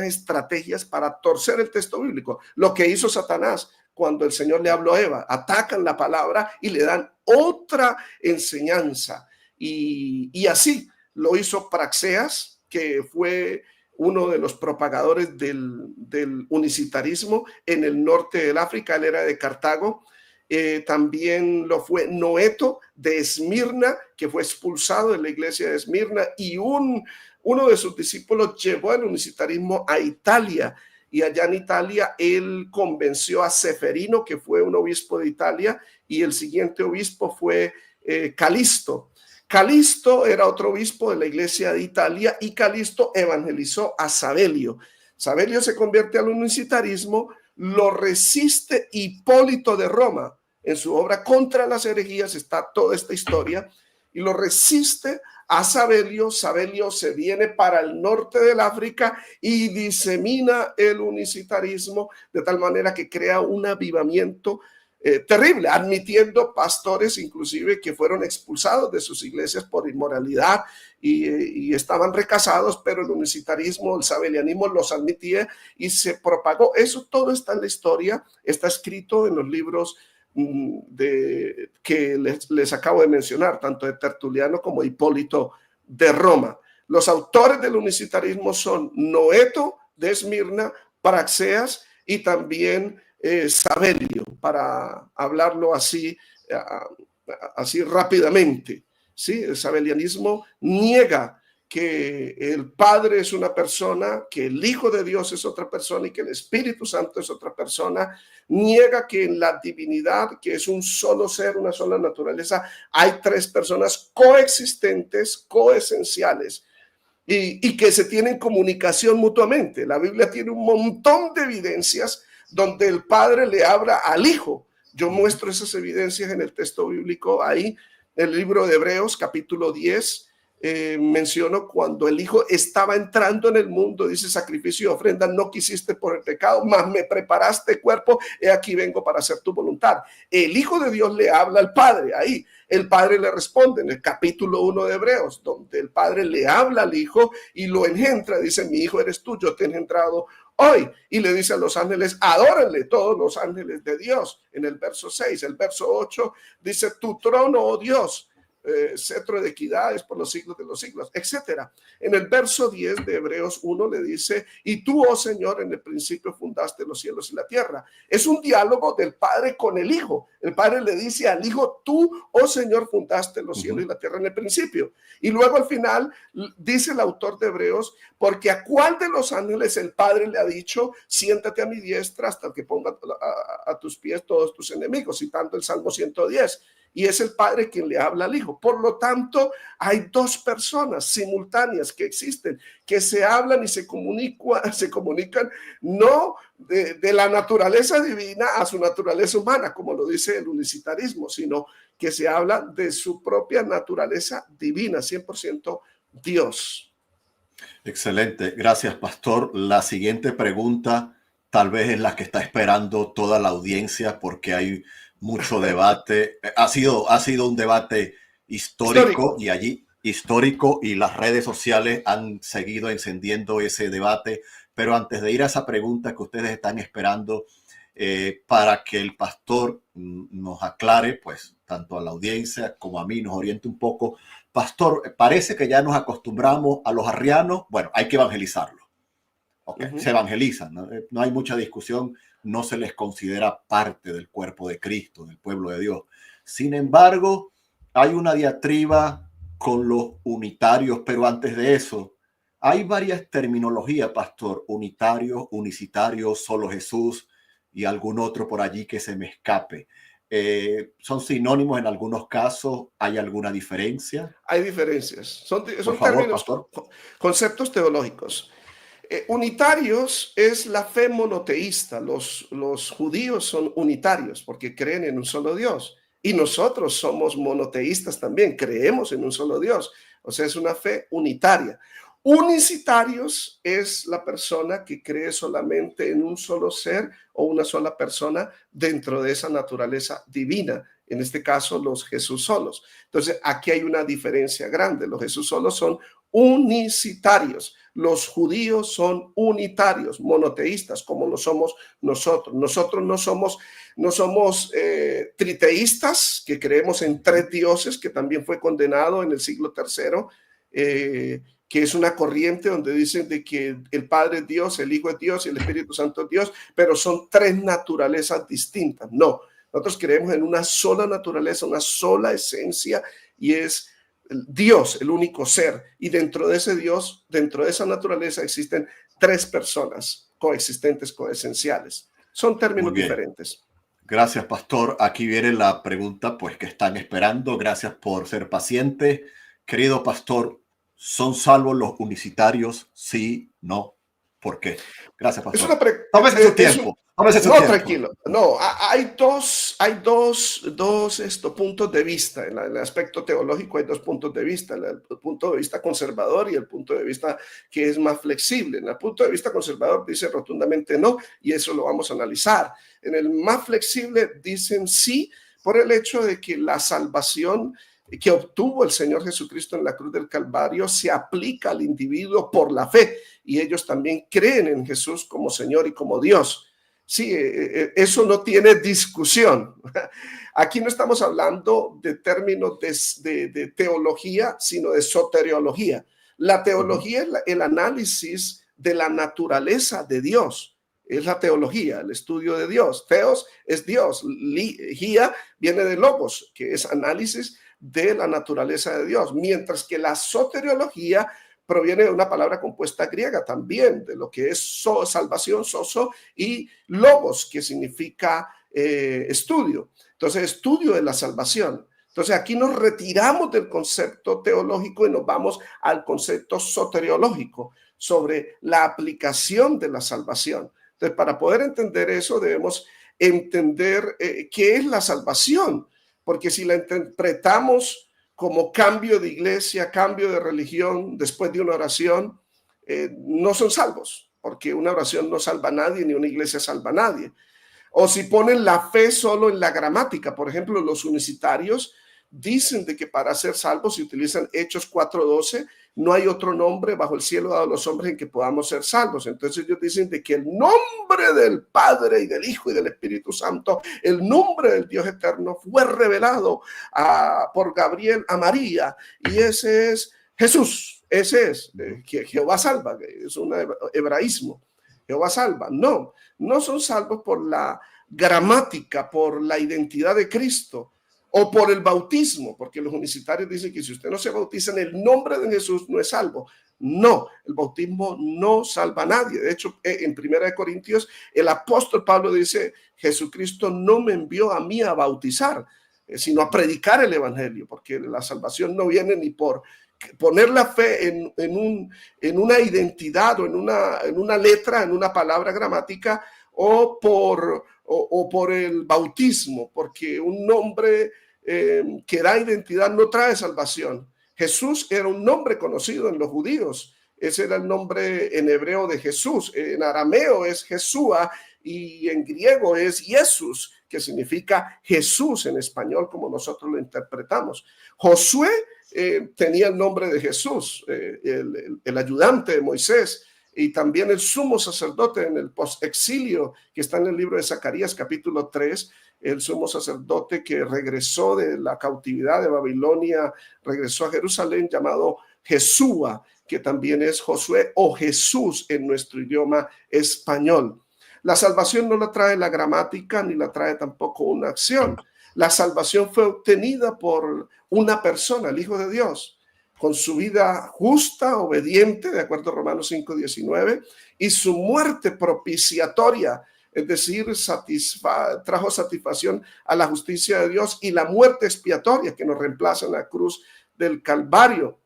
estrategias para torcer el texto bíblico. Lo que hizo Satanás cuando el Señor le habló a Eva, atacan la palabra y le dan otra enseñanza. Y así lo hizo Praxeas, que fue uno de los propagadores del unicitarismo en el norte del África. Él era de Cartago. También lo fue Noeto de Esmirna, que fue expulsado de la iglesia de Esmirna, y uno de sus discípulos llevó el unicitarismo a Italia, y allá en Italia él convenció a Ceferino, que fue un obispo de Italia, y el siguiente obispo fue Calisto. Calisto era otro obispo de la iglesia de Italia, y Calisto evangelizó a Sabelio. Sabelio se convierte al unicitarismo, lo resiste Hipólito de Roma. En su obra Contra las herejías está toda esta historia, y lo resiste a Sabelio. Sabelio se viene para el norte del África y disemina el unicitarismo de tal manera que crea un avivamiento terrible, admitiendo pastores inclusive que fueron expulsados de sus iglesias por inmoralidad y estaban recasados, pero el unicitarismo, el sabelianismo los admitía y se propagó. Eso todo está en la historia, está escrito en los libros que les acabo de mencionar, tanto de Tertuliano como Hipólito de Roma. Los autores del unicitarismo son Noeto de Esmirna, Praxeas y también Sabelio, para hablarlo así rápidamente. ¿Sí? El sabelianismo niega que el Padre es una persona, que el Hijo de Dios es otra persona y que el Espíritu Santo es otra persona. Niega que en la divinidad, que es un solo ser, una sola naturaleza, hay tres personas coexistentes, coesenciales y que se tienen comunicación mutuamente. La Biblia tiene un montón de evidencias donde el Padre le habla al Hijo. Yo muestro esas evidencias en el texto bíblico ahí, en el libro de Hebreos, capítulo 10, menciono cuando el Hijo estaba entrando en el mundo, dice: sacrificio y ofrenda no quisiste por el pecado, mas me preparaste cuerpo, he aquí vengo para hacer tu voluntad. El Hijo de Dios le habla al Padre ahí, el Padre le responde en el capítulo 1 de Hebreos, donde el Padre le habla al Hijo y lo engendra, dice: mi Hijo eres tú, yo te he engendrado hoy. Y le dice a los ángeles, adórenle todos los ángeles de Dios. En el verso 6, el verso 8 dice, tu trono, oh Dios, cetro de equidades por los siglos de los siglos, etcétera. En el verso 10 de Hebreos 1 le dice, y tú, oh Señor, en el principio fundaste los cielos y la tierra. Es un diálogo del Padre con el Hijo. El Padre le dice al Hijo, tú, oh Señor, fundaste los cielos y la tierra en el principio. Y luego al final dice el autor de Hebreos, porque a cuál de los ángeles el Padre le ha dicho, siéntate a mi diestra hasta que ponga a tus pies todos tus enemigos, citando el Salmo 110. Y es el Padre quien le habla al Hijo. Por lo tanto, hay dos personas simultáneas que existen, que se hablan y se comunican no de la naturaleza divina a su naturaleza humana, como lo dice el unicitarismo, sino que se habla de su propia naturaleza divina, 100% Dios. Excelente, gracias, pastor. La siguiente pregunta tal vez es la que está esperando toda la audiencia, porque hay mucho debate. Ha sido un debate histórico y las redes sociales han seguido encendiendo ese debate. Pero antes de ir a esa pregunta que ustedes están esperando, para que el pastor nos aclare, pues tanto a la audiencia como a mí, nos oriente un poco. Pastor, parece que ya nos acostumbramos a los arrianos. Bueno, hay que evangelizarlos. Okay. Se evangelizan, no hay mucha discusión, no se les considera parte del cuerpo de Cristo, del pueblo de Dios. Sin embargo, hay una diatriba con los unitarios, pero antes de eso, hay varias terminologías, pastor: unitarios, unicitarios, solo Jesús y algún otro por allí que se me escape. ¿Son sinónimos en algunos casos? ¿Hay alguna diferencia? Hay diferencias, son favor, términos, pastor. Conceptos teológicos. Unitarios es la fe monoteísta. Los judíos son unitarios porque creen en un solo Dios. Y nosotros somos monoteístas también, creemos en un solo Dios. O sea, es una fe unitaria. Unicitarios es la persona que cree solamente en un solo ser o una sola persona dentro de esa naturaleza divina. En este caso, los Jesús solos. Entonces, aquí hay una diferencia grande. Los Jesús solos son unicitarios. Los judíos son unitarios, monoteístas, como lo somos nosotros. Nosotros no somos triteístas, que creemos en tres dioses, que también fue condenado en el siglo III, que es una corriente donde dicen de que el Padre es Dios, el Hijo es Dios y el Espíritu Santo es Dios, pero son tres naturalezas distintas. No, nosotros creemos en una sola naturaleza, una sola esencia, y es Dios, el único ser. Y dentro de ese Dios, dentro de esa naturaleza, existen tres personas coexistentes, coesenciales. Son términos diferentes. Gracias, pastor. Aquí viene la pregunta, pues, que están esperando. Gracias por ser paciente. Querido pastor, ¿son salvos los unicitarios? Sí, no. ¿Por qué? Gracias, pastor. Tómese su tiempo. Tranquilo. No, hay dos puntos de vista. En el aspecto teológico hay dos puntos de vista. El punto de vista conservador y el punto de vista que es más flexible. En el punto de vista conservador dice rotundamente no, y eso lo vamos a analizar. En el más flexible dicen sí, por el hecho de que la salvación que obtuvo el Señor Jesucristo en la cruz del Calvario se aplica al individuo por la fe, y ellos también creen en Jesús como Señor y como Dios. Sí, eso no tiene discusión. Aquí no estamos hablando de términos de teología, sino de soteriología. La teología es el análisis de la naturaleza de Dios. Es la teología, el estudio de Dios. Theos es Dios. Gia viene de logos, que es análisis de la naturaleza de Dios. Mientras que la soteriología proviene de una palabra compuesta griega también, de lo que es salvación, soso, y logos, que significa estudio. Entonces, estudio de la salvación. Entonces, aquí nos retiramos del concepto teológico y nos vamos al concepto soteriológico sobre la aplicación de la salvación. Entonces, para poder entender eso, debemos entender qué es la salvación, porque si la interpretamos como cambio de iglesia, cambio de religión después de una oración, no son salvos, porque una oración no salva a nadie, ni una iglesia salva a nadie. O si ponen la fe solo en la gramática, por ejemplo, los unicitarios dicen de que para ser salvos, si utilizan Hechos 4:12, no hay otro nombre bajo el cielo dado a los hombres en que podamos ser salvos. Entonces ellos dicen de que el nombre del Padre y del Hijo y del Espíritu Santo, el nombre del Dios eterno fue revelado por Gabriel a María, y ese es Jesús, ese es Jehová salva, es un hebraísmo. Jehová salva. No, no son salvos por la gramática, por la identidad de Cristo o por el bautismo, porque los unicitarios dicen que si usted no se bautiza en el nombre de Jesús no es salvo. No, el bautismo no salva a nadie. De hecho, en 1 Corintios, el apóstol Pablo dice, Jesucristo no me envió a mí a bautizar, sino a predicar el evangelio, porque la salvación no viene ni por poner la fe en una identidad o en una letra, en una palabra gramática, o por el bautismo, porque un nombre que da identidad no trae salvación. Jesús era un nombre conocido en los judíos. Ese era el nombre en hebreo de Jesús. En arameo es Jesúa y en griego es Jesús, que significa Jesús en español, como nosotros lo interpretamos. Josué tenía el nombre de Jesús, el ayudante de Moisés, y también el sumo sacerdote en el post-exilio, que está en el libro de Zacarías capítulo 3, el sumo sacerdote que regresó de la cautividad de Babilonia, regresó a Jerusalén, llamado Jesúa, que también es Josué o Jesús en nuestro idioma español. La salvación no la trae la gramática ni la trae tampoco una acción. La salvación fue obtenida por una persona, el Hijo de Dios, con su vida justa, obediente, de acuerdo a Romanos 5:19, y su muerte propiciatoria, es decir, trajo satisfacción a la justicia de Dios, y la muerte expiatoria que nos reemplaza en la cruz del Calvario.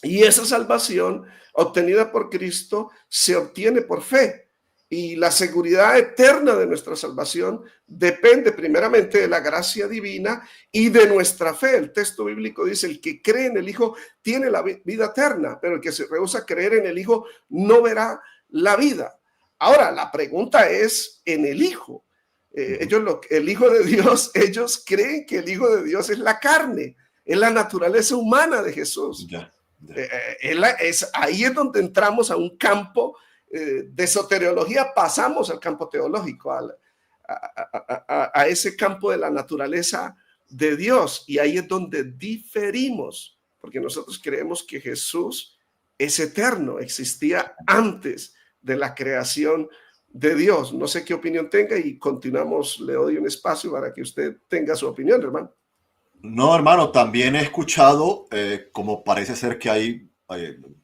Y esa salvación obtenida por Cristo se obtiene por fe. Y la seguridad eterna de nuestra salvación depende primeramente de la gracia divina y de nuestra fe. El texto bíblico dice, el que cree en el Hijo tiene la vida eterna, pero el que se rehúsa a creer en el Hijo no verá la vida. Ahora, la pregunta es en el Hijo. El Hijo de Dios, ellos creen que el Hijo de Dios es la carne, es la naturaleza humana de Jesús. Ahí es donde entramos a un campo de soteriología, pasamos al campo teológico, a ese campo de la naturaleza de Dios, y ahí es donde diferimos, porque nosotros creemos que Jesús es eterno, existía antes de la creación de Dios. No sé qué opinión tenga y continuamos, le doy un espacio para que usted tenga su opinión, hermano. No, hermano, también he escuchado, como parece ser que hay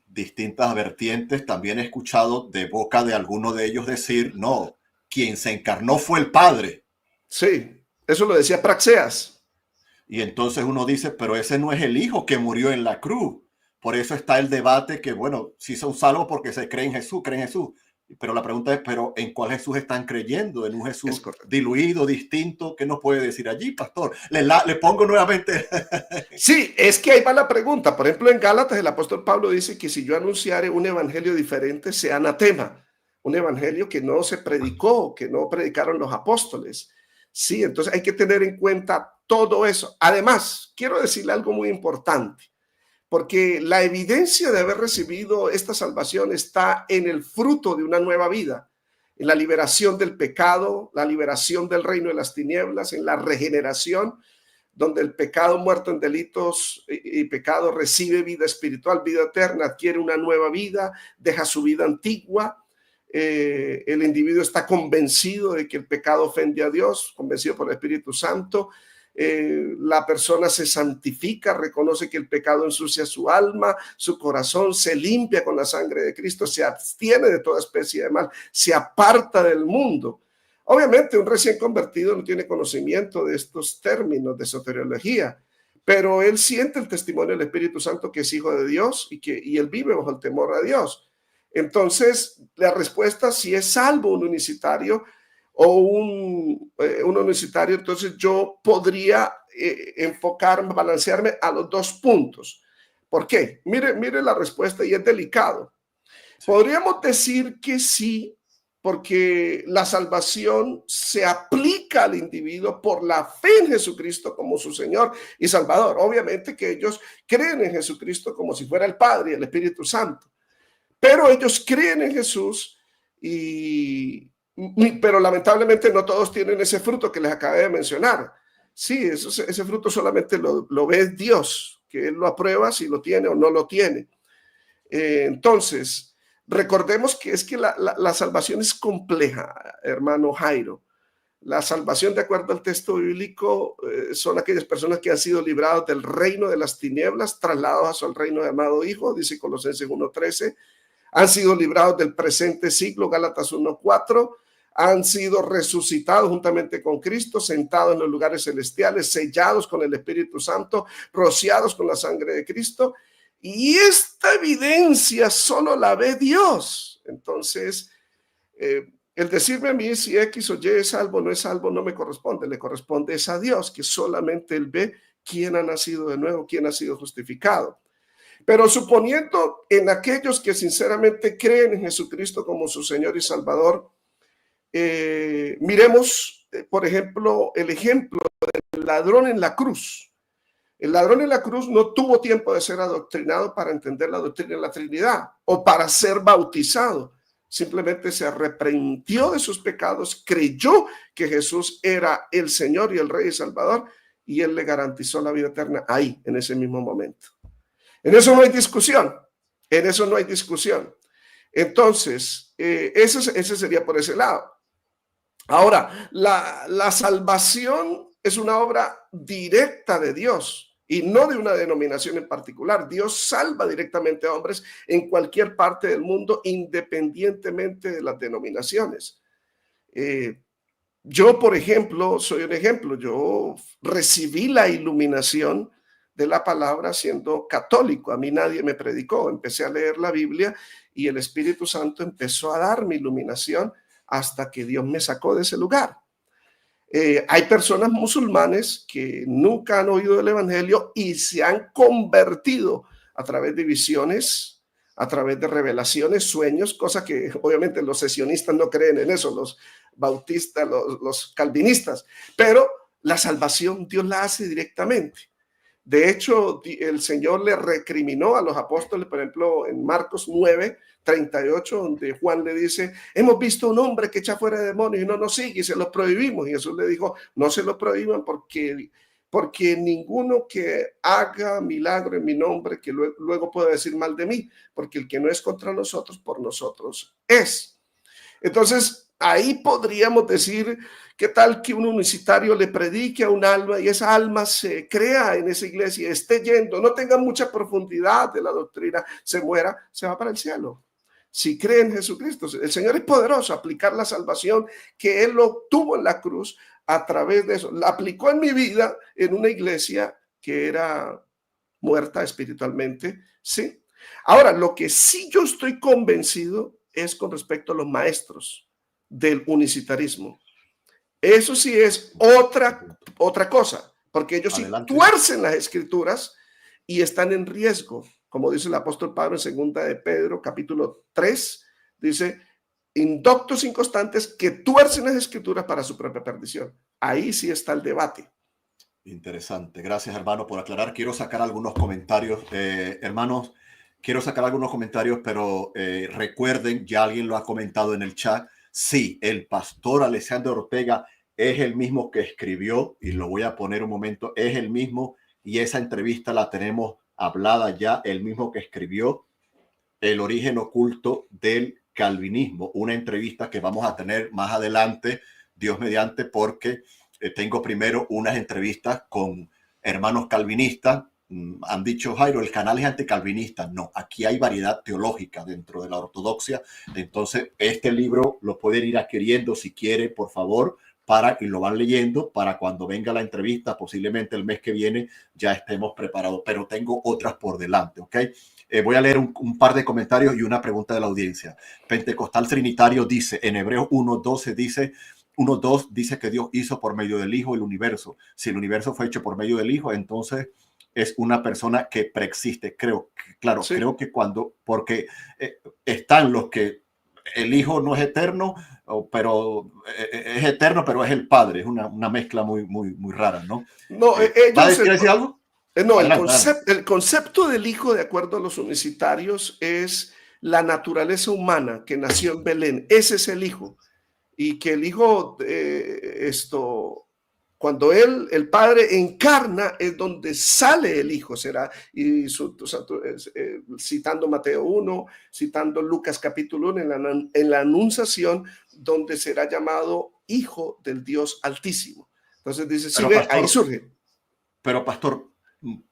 distintas vertientes, también he escuchado de boca de alguno de ellos decir, no, quien se encarnó fue el Padre. Sí, eso lo decía Praxeas. Y entonces uno dice, pero ese no es el Hijo que murió en la cruz. Por eso está el debate que, bueno, sí son salvos porque se creen en Jesús. Pero la pregunta es, ¿pero en cuál Jesús están creyendo? ¿En un Jesús diluido, distinto? ¿Qué nos puede decir allí, pastor? Le pongo nuevamente. Sí, es que ahí va la pregunta. Por ejemplo, en Gálatas el apóstol Pablo dice que si yo anunciare un evangelio diferente, sea anatema. Un evangelio que no se predicó, que no predicaron los apóstoles. Sí, entonces hay que tener en cuenta todo eso. Además, quiero decirle algo muy importante, porque la evidencia de haber recibido esta salvación está en el fruto de una nueva vida, en la liberación del pecado, la liberación del reino de las tinieblas, en la regeneración, donde el pecado muerto en delitos y pecado recibe vida espiritual, vida eterna, adquiere una nueva vida, deja su vida antigua. El individuo está convencido de que el pecado ofende a Dios, convencido por el Espíritu Santo. La persona se santifica, reconoce que el pecado ensucia su alma, su corazón, se limpia con la sangre de Cristo, se abstiene de toda especie de mal, se aparta del mundo. Obviamente un recién convertido no tiene conocimiento de estos términos de soteriología, pero él siente el testimonio del Espíritu Santo que es hijo de Dios y él vive bajo el temor a Dios. Entonces la respuesta, si es salvo un unicitario o un unicitario, entonces yo podría enfocarme, balancearme a los dos puntos. ¿Por qué? Mire la respuesta, y es delicado. Podríamos decir que sí, porque la salvación se aplica al individuo por la fe en Jesucristo como su Señor y Salvador. Obviamente que ellos creen en Jesucristo como si fuera el Padre y el Espíritu Santo, pero ellos creen en Jesús pero lamentablemente no todos tienen ese fruto que les acabé de mencionar. Sí, ese fruto solamente lo ve Dios, que Él lo aprueba si lo tiene o no lo tiene. Entonces, recordemos que es que la salvación es compleja, hermano Jairo. La salvación, de acuerdo al texto bíblico, son aquellas personas que han sido libradas del reino de las tinieblas, trasladados al reino de amado Hijo, dice Colosenses 1:13. Han sido librados del presente siglo, Gálatas 1:4. Han sido resucitados juntamente con Cristo, sentados en los lugares celestiales, sellados con el Espíritu Santo, rociados con la sangre de Cristo. Y esta evidencia solo la ve Dios. Entonces, el decirme a mí si X o Y es salvo o no es salvo no me corresponde. Le corresponde es a Dios, que solamente Él ve quién ha nacido de nuevo, quién ha sido justificado. Pero suponiendo en aquellos que sinceramente creen en Jesucristo como su Señor y Salvador, miremos, por ejemplo, el ejemplo del ladrón en la cruz. El ladrón en la cruz no tuvo tiempo de ser adoctrinado para entender la doctrina de la Trinidad o para ser bautizado. Simplemente se arrepintió de sus pecados, creyó que Jesús era el Señor y el Rey y Salvador, y Él le garantizó la vida eterna ahí, en ese mismo momento. En eso no hay discusión, en eso no hay discusión. Entonces, ese sería por ese lado. Ahora, la salvación es una obra directa de Dios y no de una denominación en particular. Dios salva directamente a hombres en cualquier parte del mundo, independientemente de las denominaciones. Yo, por ejemplo, soy un ejemplo. Yo recibí la iluminación de la palabra siendo católico. A mí nadie me predicó. Empecé a leer la Biblia y el Espíritu Santo empezó a darme iluminación hasta que Dios me sacó de ese lugar. Hay personas musulmanes que nunca han oído el evangelio y se han convertido a través de visiones, a través de revelaciones, sueños, cosa que obviamente los sesionistas no creen en eso, los bautistas, los calvinistas, pero la salvación Dios la hace directamente. De hecho, el Señor le recriminó a los apóstoles, por ejemplo, en Marcos 9:38, donde Juan le dice: hemos visto un hombre que echa fuera demonios y no nos sigue y se lo prohibimos. Y Jesús le dijo: no se lo prohíban porque ninguno que haga milagro en mi nombre que luego pueda decir mal de mí, porque el que no es contra nosotros, por nosotros es. Entonces, ahí podríamos decir, ¿qué tal que un unicitario le predique a un alma y esa alma se crea en esa iglesia, esté yendo, no tenga mucha profundidad de la doctrina, se muera, se va para el cielo? Si cree en Jesucristo, el Señor es poderoso a aplicar la salvación que Él lo tuvo en la cruz a través de eso. La aplicó en mi vida en una iglesia que era muerta espiritualmente, ¿sí? Ahora, lo que sí yo estoy convencido es con respecto a los maestros del unicitarismo. Eso sí es otra cosa, porque ellos sí tuercen las escrituras y están en riesgo, como dice el apóstol Pablo en segunda de Pedro, capítulo 3, dice: indoctos inconstantes que tuercen las escrituras para su propia perdición. Ahí sí está el debate. Interesante. Gracias, hermano, por aclarar. Quiero sacar algunos comentarios, hermanos. Quiero sacar algunos comentarios, pero recuerden, ya alguien lo ha comentado en el chat. Sí, el pastor Alexander Ortega es el mismo que escribió, y lo voy a poner un momento, es el mismo, y esa entrevista la tenemos hablada ya, el mismo que escribió El origen oculto del calvinismo, una entrevista que vamos a tener más adelante, Dios mediante, porque tengo primero unas entrevistas con hermanos calvinistas. Han dicho: Jairo, el canal es anticalvinista. No, aquí hay variedad teológica dentro de la ortodoxia. Entonces, este libro lo pueden ir adquiriendo si quiere, por favor, y lo van leyendo para cuando venga la entrevista, posiblemente el mes que viene, ya estemos preparados. Pero tengo otras por delante, ¿ok? Voy a leer un par de comentarios y una pregunta de la audiencia. Pentecostal Trinitario dice, en Hebreos 1:12 dice... 1:2 dice que Dios hizo por medio del Hijo el universo. Si el universo fue hecho por medio del Hijo, entonces es una persona que preexiste. Creo que porque están los que el Hijo no es eterno, pero es eterno, pero es el Padre. Es una mezcla muy rara, ¿no? No, ¿Quieres decir algo? No, Adelante, el concepto del Hijo, de acuerdo a los unicitarios, es la naturaleza humana que nació en Belén. Ese es el Hijo. Y que el Hijo, cuando el Padre encarna, es donde sale el Hijo, será. Y citando Mateo 1, citando Lucas capítulo 1, en la anunciación, donde será llamado Hijo del Dios Altísimo. Entonces dice, sí, ve, ahí surge. Pero pastor,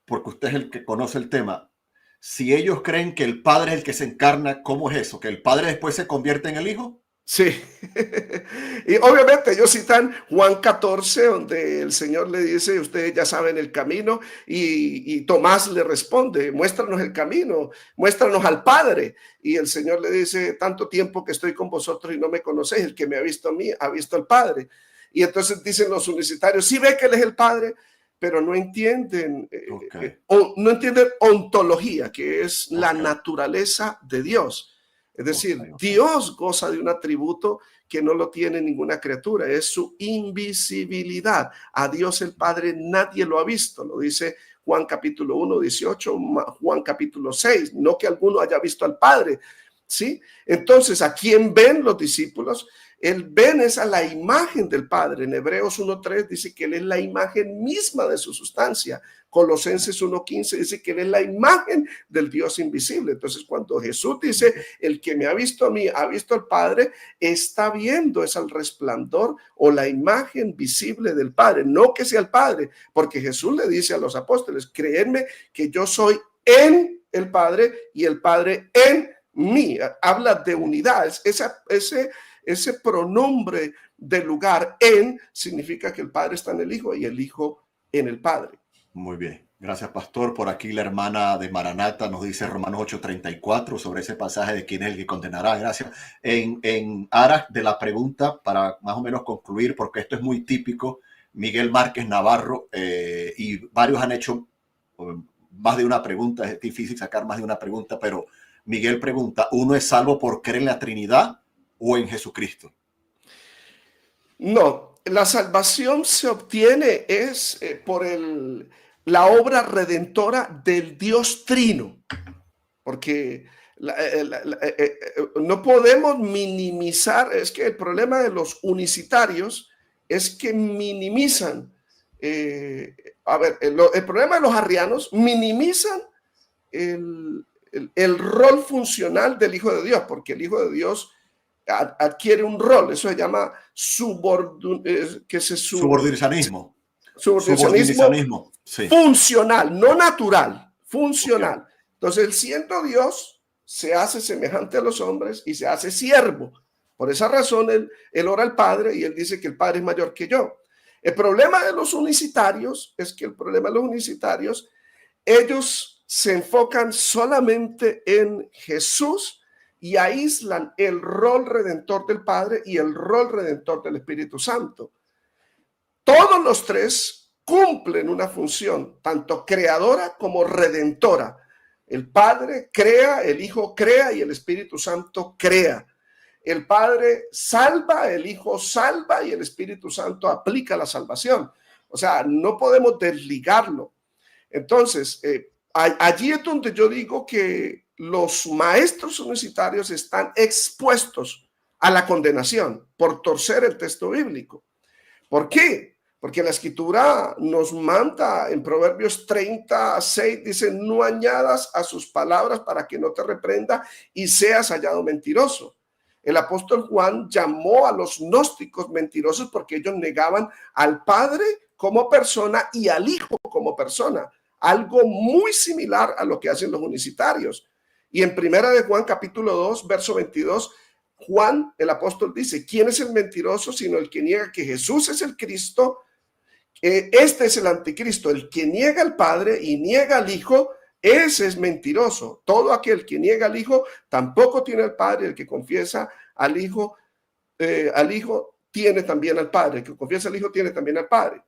porque usted es el que conoce el tema, si ellos creen que el Padre es el que se encarna, ¿cómo es eso? ¿Que el Padre después se convierte en el Hijo? Sí, y obviamente ellos citan Juan 14, donde el Señor le dice, ustedes ya saben el camino, y Tomás le responde, muéstranos el camino, muéstranos al Padre. Y el Señor le dice, tanto tiempo que estoy con vosotros y no me conocéis, el que me ha visto a mí, ha visto al Padre. Y entonces dicen los unicitarios, sí ve que Él es el Padre, pero no entienden, no entienden ontología, que es la naturaleza de Dios. Es decir, Dios goza de un atributo que no lo tiene ninguna criatura, es su invisibilidad. A Dios el Padre nadie lo ha visto, lo dice Juan capítulo 1, 18, Juan capítulo 6, no que alguno haya visto al Padre, ¿sí? Entonces, ¿a quién ven los discípulos? El ven es a la imagen del Padre. En Hebreos 1.3 dice que Él es la imagen misma de su sustancia. Colosenses 1.15 dice que Él es la imagen del Dios invisible. Entonces, cuando Jesús dice, el que me ha visto a mí, ha visto al Padre, está viendo es al resplandor o la imagen visible del Padre. No que sea el Padre, porque Jesús le dice a los apóstoles, creedme que yo soy en el Padre y el Padre en mí. Habla de unidad. Ese pronombre de lugar en significa que el Padre está en el Hijo y el Hijo en el Padre. Muy bien. Gracias, pastor. Por aquí la hermana de Maranata nos dice Romanos 8:34 sobre ese pasaje de quién es el que condenará. Gracias. En aras de la pregunta, para más o menos concluir, porque esto es muy típico, Miguel Márquez Navarro y varios han hecho más de una pregunta. Es difícil sacar más de una pregunta, pero Miguel pregunta, ¿uno es salvo por creer en la Trinidad o en Jesucristo? No, la salvación se obtiene por la obra redentora del Dios Trino, porque no podemos minimizar, es que el problema de los unicitarios es que minimizan, el problema de los arrianos, minimizan el rol funcional del Hijo de Dios, porque el Hijo de Dios adquiere un rol, eso se llama subordinacionismo. Subordinacionismo sí. Funcional, no natural, funcional. Okay. Entonces, él siendo Dios, se hace semejante a los hombres y se hace siervo. Por esa razón, él ora al Padre y él dice que el Padre es mayor que yo. El problema de los unicitarios es que ellos se enfocan solamente en Jesús y aíslan el rol redentor del Padre y el rol redentor del Espíritu Santo. Todos los tres cumplen una función, tanto creadora como redentora. El Padre crea, el Hijo crea y el Espíritu Santo crea. El Padre salva, el Hijo salva y el Espíritu Santo aplica la salvación. O sea, no podemos desligarlo. Entonces, allí es donde yo digo que los maestros universitarios están expuestos a la condenación por torcer el texto bíblico. ¿Por qué? Porque la Escritura nos manda en Proverbios 36, dice, no añadas a sus palabras para que no te reprenda y seas hallado mentiroso. El apóstol Juan llamó a los gnósticos mentirosos porque ellos negaban al Padre como persona y al Hijo como persona. Algo muy similar a lo que hacen los unicitarios. Y en primera de Juan capítulo 2, verso 22, Juan, el apóstol, dice, ¿quién es el mentiroso sino el que niega que Jesús es el Cristo? Este es el anticristo, el que niega al Padre y niega al Hijo, ese es mentiroso. Todo aquel que niega al Hijo tampoco tiene al Padre. El que confiesa al Hijo tiene también al Padre. El que confiesa al Hijo tiene también al Padre.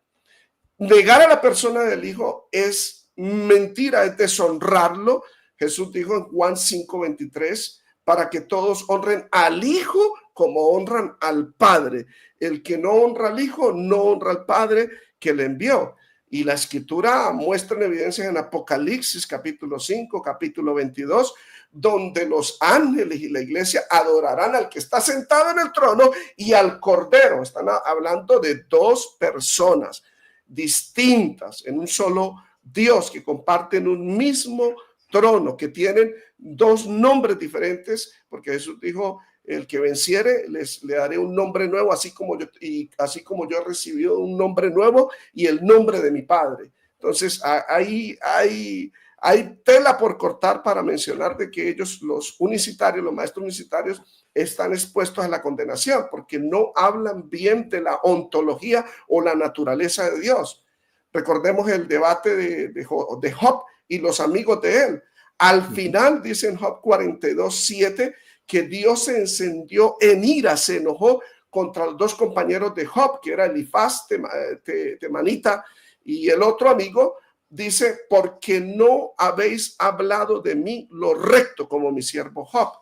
Negar a la persona del Hijo es mentira, es deshonrarlo. Jesús dijo en Juan 5:23, para que todos honren al Hijo como honran al Padre. El que no honra al Hijo no honra al Padre que le envió. Y la Escritura muestra en evidencia en Apocalipsis capítulo 5, capítulo 22, donde los ángeles y la iglesia adorarán al que está sentado en el trono y al Cordero. Están hablando de dos personas distintas en un solo Dios, que comparten un mismo trono, que tienen dos nombres diferentes, porque Jesús dijo: el que venciere le daré un nombre nuevo, así como yo he recibido un nombre nuevo y el nombre de mi Padre. Entonces hay tela por cortar para mencionar de que ellos, los unicitarios, los maestros unicitarios, están expuestos a la condenación porque no hablan bien de la ontología o la naturaleza de Dios. Recordemos el debate de Job y los amigos de él. Al final, dice en Job 42:7, que Dios se encendió en ira, se enojó contra los dos compañeros de Job, que era Elifaz temanita y el otro amigo. Dice: porque no habéis hablado de mí lo recto como mi siervo Job.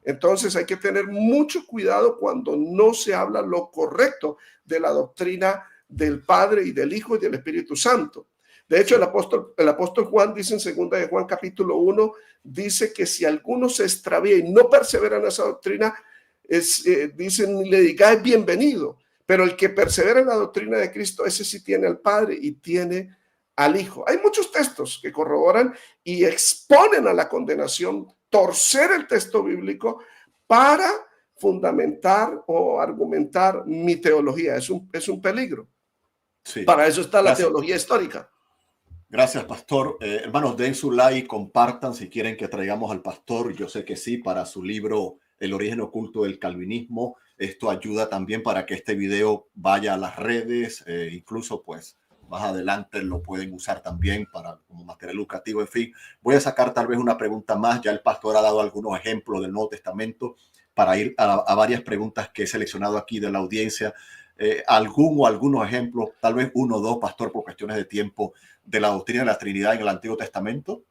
Entonces hay que tener mucho cuidado cuando no se habla lo correcto de la doctrina del Padre y del Hijo y del Espíritu Santo. De hecho, el apóstol Juan dice en 2 de Juan capítulo 1, dice que si alguno se extravía y no persevera en esa doctrina, dicen, le digáis bienvenido. Pero el que persevera en la doctrina de Cristo, ese sí tiene al Padre y tiene al Hijo. Hay muchos textos que corroboran y exponen a la condenación, torcer el texto bíblico para fundamentar o argumentar mi teología. Es un peligro. Sí. Para eso está la teología histórica. Gracias, pastor. Hermanos, den su like, compartan si quieren que traigamos al pastor. Yo sé que sí, para su libro El origen oculto del calvinismo. Esto ayuda también para que este video vaya a las redes, incluso pues más adelante lo pueden usar también como material educativo. En fin, voy a sacar tal vez una pregunta más. Ya el pastor ha dado algunos ejemplos del Nuevo Testamento para ir a varias preguntas que he seleccionado aquí de la audiencia. Algunos ejemplos, tal vez uno o dos, pastor, por cuestiones de tiempo, de la doctrina de la Trinidad en el Antiguo Testamento.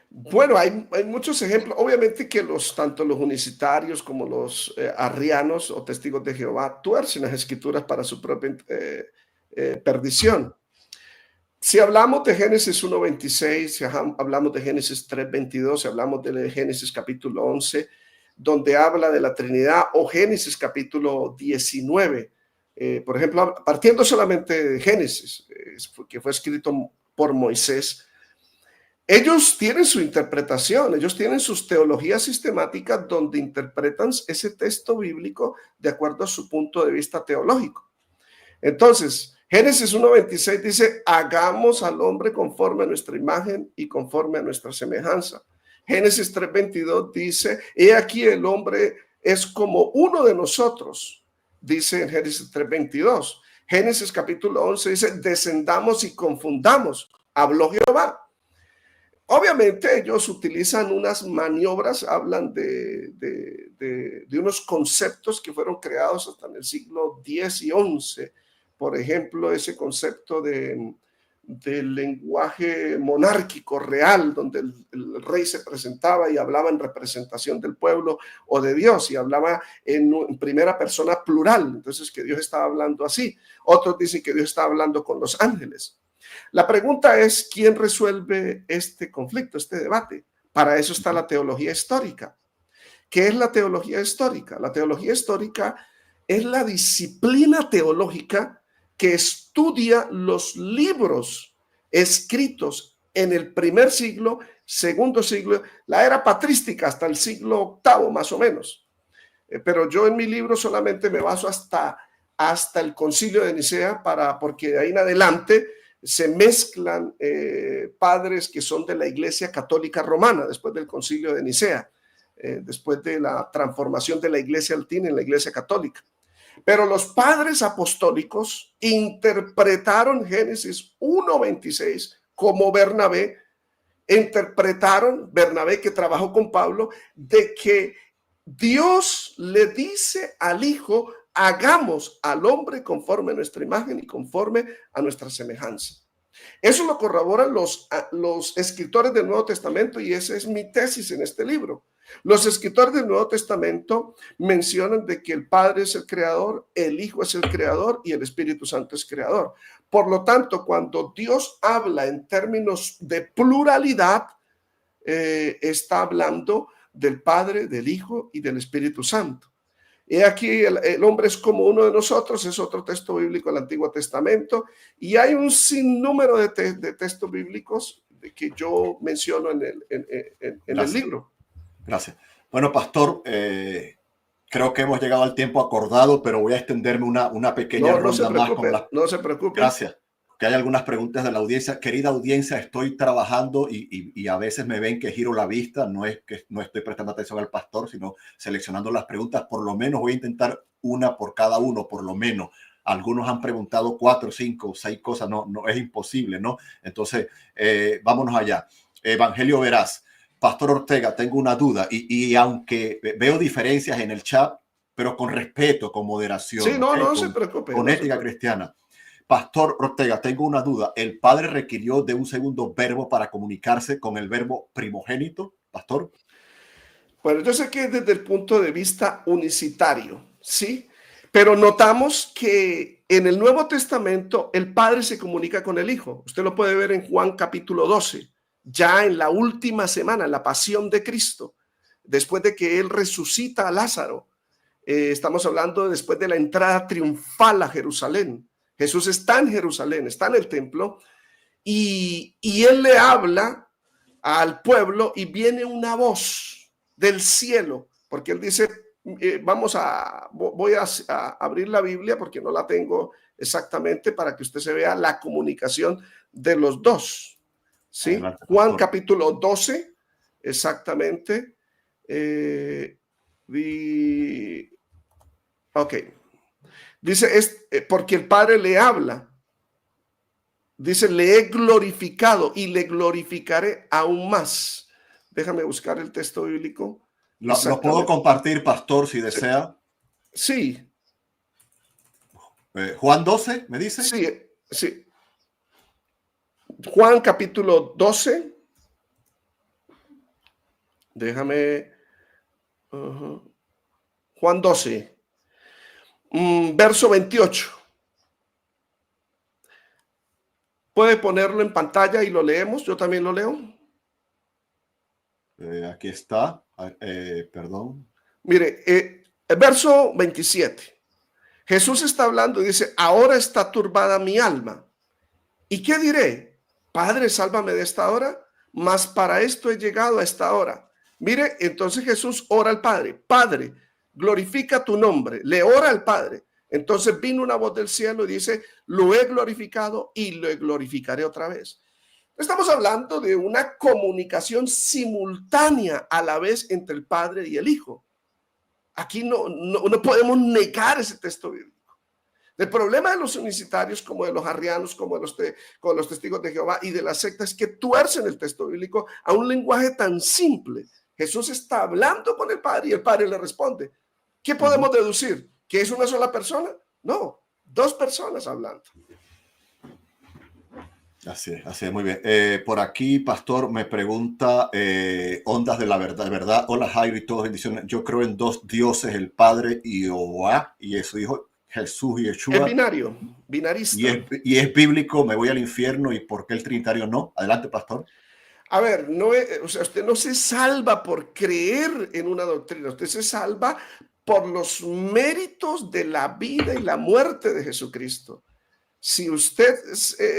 Bueno, hay muchos ejemplos. Obviamente que tanto los unicitarios como los arrianos o testigos de Jehová tuercen las escrituras para su propia perdición. Si hablamos de Génesis 1:26, si hablamos de Génesis 3:22, si hablamos de Génesis capítulo 11, donde habla de la Trinidad, o Génesis capítulo 19, por ejemplo, partiendo solamente de Génesis, que fue escrito por Moisés, ellos tienen su interpretación, ellos tienen sus teologías sistemáticas donde interpretan ese texto bíblico de acuerdo a su punto de vista teológico. Entonces, Génesis 1:26 dice: hagamos al hombre conforme a nuestra imagen y conforme a nuestra semejanza. Génesis 3:22 dice: he aquí el hombre es como uno de nosotros, dice en Génesis 3:22. Génesis capítulo 11 dice: descendamos y confundamos, habló Jehová. Obviamente ellos utilizan unas maniobras, hablan de unos conceptos que fueron creados hasta en el siglo X y XI. Por ejemplo, ese concepto del lenguaje monárquico real, donde el rey se presentaba y hablaba en representación del pueblo o de Dios, y hablaba en primera persona plural, entonces que Dios estaba hablando así. Otros dicen que Dios estaba hablando con los ángeles. La pregunta es: ¿quién resuelve este conflicto, este debate? Para eso está la teología histórica. ¿Qué es la teología histórica? La teología histórica es la disciplina teológica que estudia los libros escritos en el primer siglo, segundo siglo, la era patrística hasta el siglo VIII más o menos. Pero yo en mi libro solamente me baso hasta el concilio de Nicea, porque de ahí en adelante se mezclan padres que son de la Iglesia Católica Romana después del concilio de Nicea, después de la transformación de la Iglesia latina en la Iglesia Católica. Pero los padres apostólicos interpretaron Génesis 1:26 como Bernabé, Bernabé que trabajó con Pablo, de que Dios le dice al Hijo: hagamos al hombre conforme a nuestra imagen y conforme a nuestra semejanza. Eso lo corroboran los escritores del Nuevo Testamento, y esa es mi tesis en este libro. Los escritores del Nuevo Testamento mencionan de que el Padre es el creador, el Hijo es el creador y el Espíritu Santo es creador. Por lo tanto, cuando Dios habla en términos de pluralidad, está hablando del Padre, del Hijo y del Espíritu Santo. Y aquí el hombre es como uno de nosotros, es otro texto bíblico del Antiguo Testamento, y hay un sinnúmero de textos bíblicos que yo menciono en el libro. Gracias. Bueno, pastor, creo que hemos llegado al tiempo acordado, pero voy a extenderme una pequeña ronda más con las... No se preocupe. Gracias. Que hay algunas preguntas de la audiencia. Querida audiencia, estoy trabajando y a veces me ven que giro la vista. No es que no estoy prestando atención al pastor, sino seleccionando las preguntas. Por lo menos voy a intentar una por cada uno, por lo menos. Algunos han preguntado 4, 5, 6 cosas. No es imposible, ¿no? Entonces, vámonos allá. Evangelio Veraz. Pastor Ortega, tengo una duda y aunque veo diferencias en el chat, pero con respeto, con moderación. Sí, no se preocupe. Con ética cristiana. Pastor Ortega, tengo una duda. ¿El Padre requirió de un segundo verbo para comunicarse con el verbo primogénito, pastor? Bueno, yo sé que desde el punto de vista unicitario, ¿sí? Pero notamos que en el Nuevo Testamento el Padre se comunica con el Hijo. Usted lo puede ver en Juan capítulo 12, ya en la última semana, en la pasión de Cristo, después de que Él resucita a Lázaro. Estamos hablando después de la entrada triunfal a Jerusalén. Jesús está en Jerusalén, está en el templo y Él le habla al pueblo y viene una voz del cielo, porque Él dice, voy a abrir la Biblia porque no la tengo exactamente para que usted se vea la comunicación de los dos. ¿Sí? Adelante, Juan capítulo 12, exactamente. Ok. Dice, porque el Padre le habla. Dice, le he glorificado y le glorificaré aún más. Déjame buscar el texto bíblico. ¿Lo puedo compartir, pastor, si desea? Sí. Juan 12, ¿me dice? Sí. Juan capítulo 12. Déjame. Juan 12. Verso 28. ¿Puede ponerlo en pantalla y lo leemos? Yo también lo leo. Aquí está. Perdón. Mire, el verso 27. Jesús está hablando y dice, ahora está turbada mi alma. ¿Y qué diré? Padre, sálvame de esta hora, mas para esto he llegado a esta hora. Mire, entonces Jesús ora al Padre. Padre, glorifica tu nombre. Le ora al Padre. Entonces vino una voz del cielo y dice, lo he glorificado y lo glorificaré otra vez. Estamos hablando de una comunicación simultánea a la vez entre el Padre y el Hijo. Aquí no podemos negar ese texto bíblico. El problema de los unicitarios, como de los arrianos, como de los testigos de Jehová y de las sectas, es que tuercen el texto bíblico a un lenguaje tan simple. Jesús está hablando con el Padre y el Padre le responde. ¿Qué podemos deducir? ¿Que es una sola persona? No, dos personas hablando. Así es, muy bien. Por aquí, pastor, me pregunta Ondas de la Verdad. Hola, Jairo y todos, bendiciones. Yo creo en dos dioses, el Padre y Jehová, y su Hijo Jesús y Yeshua. Es binario, binarista. Y es bíblico, me voy al infierno, ¿y por qué el trinitario no? Adelante, pastor. A ver, usted no se salva por creer en una doctrina, usted se salva por los méritos de la vida y la muerte de Jesucristo. Si usted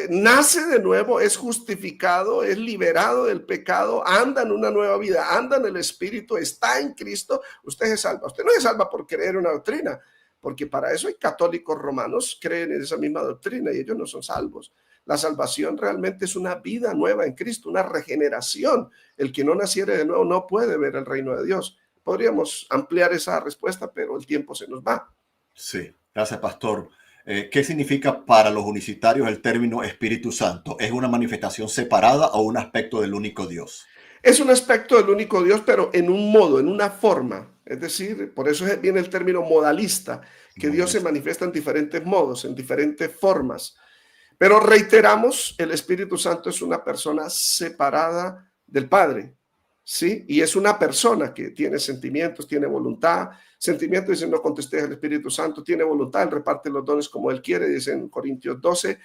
nace de nuevo, es justificado, es liberado del pecado, anda en una nueva vida, anda en el Espíritu, está en Cristo, usted se salva. Usted no se salva por creer en una doctrina, porque para eso hay católicos romanos que creen en esa misma doctrina y ellos no son salvos. La salvación realmente es una vida nueva en Cristo, una regeneración. El que no naciere de nuevo no puede ver el reino de Dios. Podríamos ampliar esa respuesta, pero el tiempo se nos va. Sí, gracias, pastor. ¿Qué significa para los unicitarios el término Espíritu Santo? ¿Es una manifestación separada o un aspecto del único Dios? Es un aspecto del único Dios, pero en un modo, en una forma. Es decir, por eso viene el término modalista, que Dios se manifiesta en diferentes modos, en diferentes formas. Pero reiteramos, el Espíritu Santo es una persona separada del Padre. ¿sí? Y es una persona que tiene sentimientos, tiene voluntad. Sentimientos, dice, no contestéis al Espíritu Santo, tiene voluntad, él reparte los dones como él quiere, dice en Corintios 12.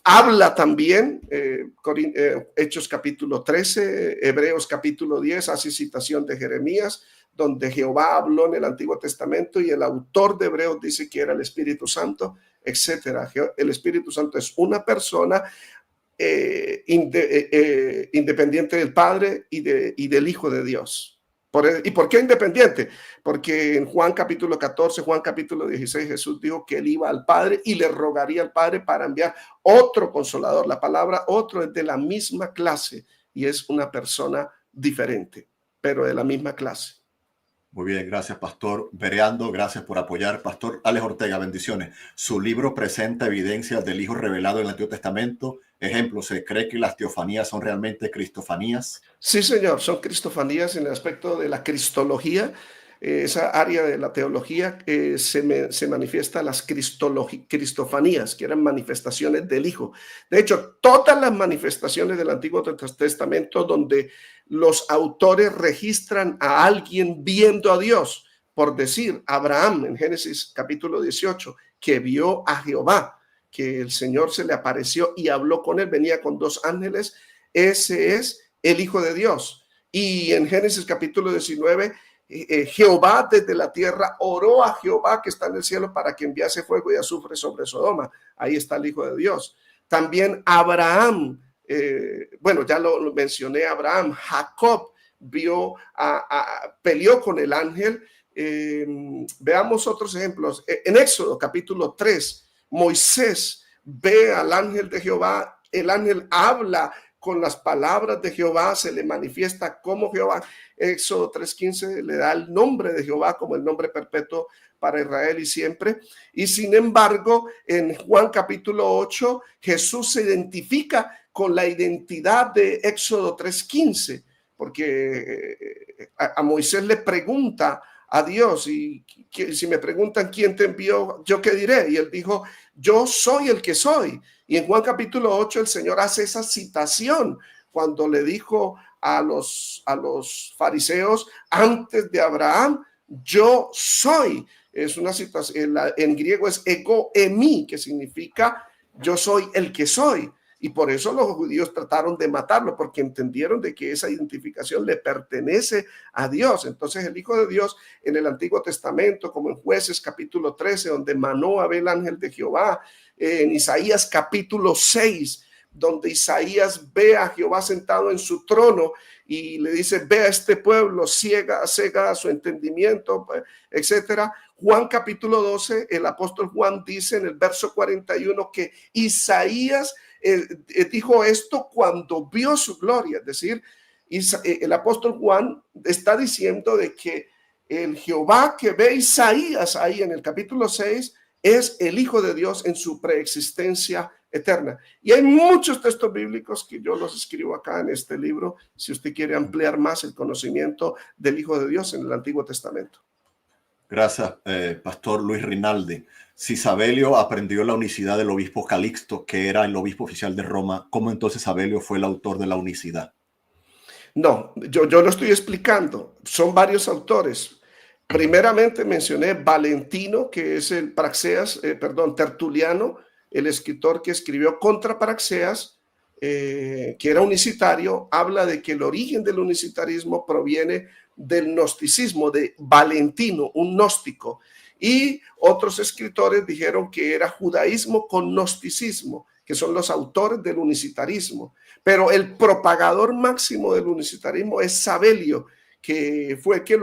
Habla también, Hechos capítulo 13, Hebreos capítulo 10, hace citación de Jeremías, donde Jehová habló en el Antiguo Testamento y el autor de Hebreos dice que era el Espíritu Santo, etcétera. El Espíritu Santo es una persona independiente del Padre y del Hijo de Dios. ¿Y por qué independiente? Porque en Juan capítulo 14, Juan capítulo 16, Jesús dijo que él iba al Padre y le rogaría al Padre para enviar otro consolador. La palabra otro es de la misma clase y es una persona diferente, pero de la misma clase. Muy bien, gracias, Pastor Bereando. Gracias por apoyar. Pastor Alex Ortega, bendiciones. Su libro presenta evidencias del Hijo revelado en el Antiguo Testamento. Ejemplo, ¿se cree que las teofanías son realmente cristofanías? Sí, señor, son cristofanías en el aspecto de la cristología. Esa área de la teología se manifiesta las cristofanías, que eran manifestaciones del Hijo. De hecho, todas las manifestaciones del Antiguo Testamento donde los autores registran a alguien viendo a Dios, por decir, Abraham en Génesis capítulo 18, que vio a Jehová, que el Señor se le apareció y habló con él, venía con 2 ángeles, ese es el Hijo de Dios. Y en Génesis capítulo 19, Jehová desde la tierra oró a Jehová que está en el cielo para que enviase fuego y azufre sobre Sodoma. Ahí está el Hijo de Dios. También Abraham, bueno, ya lo mencioné, Abraham, Jacob peleó con el ángel. Veamos otros ejemplos. En Éxodo capítulo 3, Moisés ve al ángel de Jehová, el ángel habla con las palabras de Jehová, se le manifiesta como Jehová. Éxodo 3:15 le da el nombre de Jehová como el nombre perpetuo para Israel y siempre. Y sin embargo, en Juan capítulo 8, Jesús se identifica con la identidad de Éxodo 3:15, porque a Moisés le pregunta a Dios, y si me preguntan quién te envió, ¿yo qué diré? Y él dijo, yo soy el que soy. Y en Juan capítulo 8 el Señor hace esa citación cuando le dijo a los fariseos, antes de Abraham, yo soy. Es una citación, en griego es ego emi, que significa yo soy el que soy. Y por eso los judíos trataron de matarlo, porque entendieron de que esa identificación le pertenece a Dios. Entonces el Hijo de Dios en el Antiguo Testamento, como en Jueces capítulo 13, donde Manoah ve el ángel de Jehová, en Isaías capítulo 6, donde Isaías ve a Jehová sentado en su trono y le dice, ve a este pueblo, cega su entendimiento, etcétera. Juan capítulo 12, el apóstol Juan dice en el verso 41 que Isaías dijo esto cuando vio su gloria. Es decir, el apóstol Juan está diciendo de que el Jehová que ve Isaías ahí en el capítulo 6 es el Hijo de Dios en su preexistencia eterna. Y hay muchos textos bíblicos que yo los escribo acá en este libro, si usted quiere ampliar más el conocimiento del Hijo de Dios en el Antiguo Testamento. Gracias, Pastor Luis Rinaldi. Si Sabelio aprendió la unicidad del obispo Calixto, que era el obispo oficial de Roma, ¿cómo entonces Sabelio fue el autor de la unicidad? No, yo lo estoy explicando. Son varios autores. Primeramente mencioné Valentino, que es el Tertuliano, el escritor que escribió contra Praxeas, que era unicitario. Habla de que el origen del unicitarismo proviene del gnosticismo, de Valentino, un gnóstico. Y otros escritores dijeron que era judaísmo con gnosticismo, que son los autores del unicitarismo. Pero el propagador máximo del unicitarismo es Sabelio, que fue que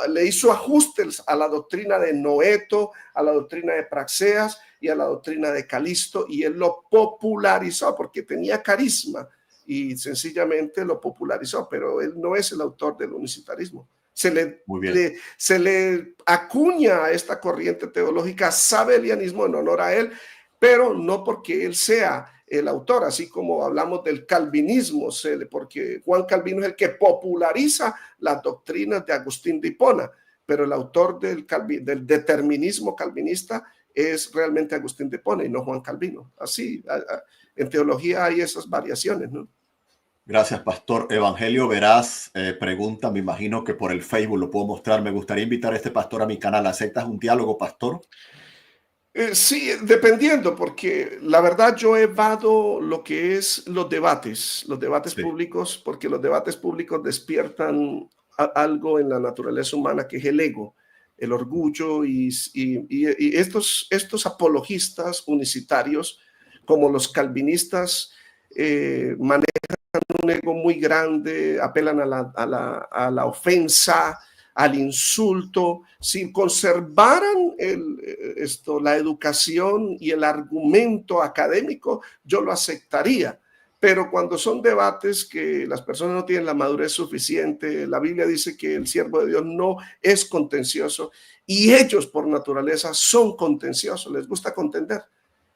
le hizo ajustes a la doctrina de Noeto, a la doctrina de Praxeas y a la doctrina de Calisto, y él lo popularizó porque tenía carisma y sencillamente lo popularizó, pero él no es el autor del unicitarismo. Se le acuña a esta corriente teológica sabelianismo en honor a él, pero no porque él sea el autor, así como hablamos del calvinismo, porque Juan Calvino es el que populariza las doctrinas de Agustín de Hipona, pero el autor del determinismo calvinista es realmente Agustín de Hipona y no Juan Calvino. Así, en teología hay esas variaciones, ¿no? Gracias, pastor. Evangelio Veraz pregunta, me imagino que por el Facebook lo puedo mostrar. Me gustaría invitar a este pastor a mi canal. ¿Aceptas un diálogo, pastor? Sí, dependiendo, porque la verdad yo evado lo que es los debates Sí. públicos, porque los debates públicos despiertan algo en la naturaleza humana que es el ego, el orgullo y estos apologistas unicitarios, como los calvinistas, manejan un ego muy grande, apelan a la ofensa, al insulto. Si conservaran la educación y el argumento académico, yo lo aceptaría. Pero cuando son debates que las personas no tienen la madurez suficiente, la Biblia dice que el siervo de Dios no es contencioso y ellos por naturaleza son contenciosos, les gusta contender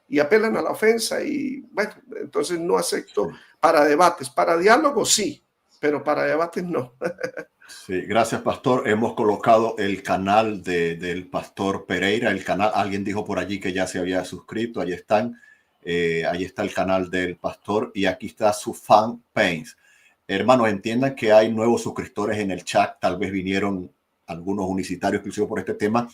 y apelan a la ofensa y bueno, entonces no acepto para debates. Para diálogos sí, pero para debates no. Sí, gracias, pastor. Hemos colocado el canal del pastor Pereira, el canal, alguien dijo por allí que ya se había suscrito, ahí están, ahí está el canal del pastor y aquí está su fan page. Hermanos, entiendan que hay nuevos suscriptores en el chat, tal vez vinieron algunos unicitarios exclusivos por este tema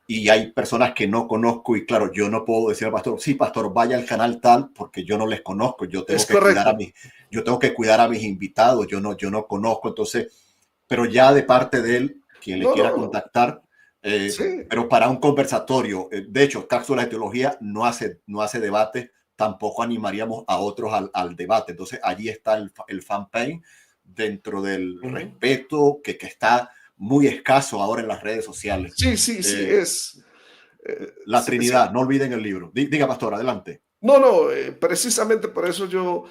y hay personas que no conozco y claro, yo no puedo decir al pastor, sí, pastor, vaya al canal tal, porque yo no les conozco, yo tengo que cuidar a mis invitados, yo no conozco, entonces pero ya de parte de él, quien le quiera contactar, sí. pero para un conversatorio. De hecho, Cápsulas de Teología no hace debate, tampoco animaríamos a otros al debate. Entonces, allí está el fanpage dentro del respeto que está muy escaso ahora en las redes sociales. Sí, es... la Trinidad, no olviden el libro. Diga, pastor, adelante. No, precisamente por eso yo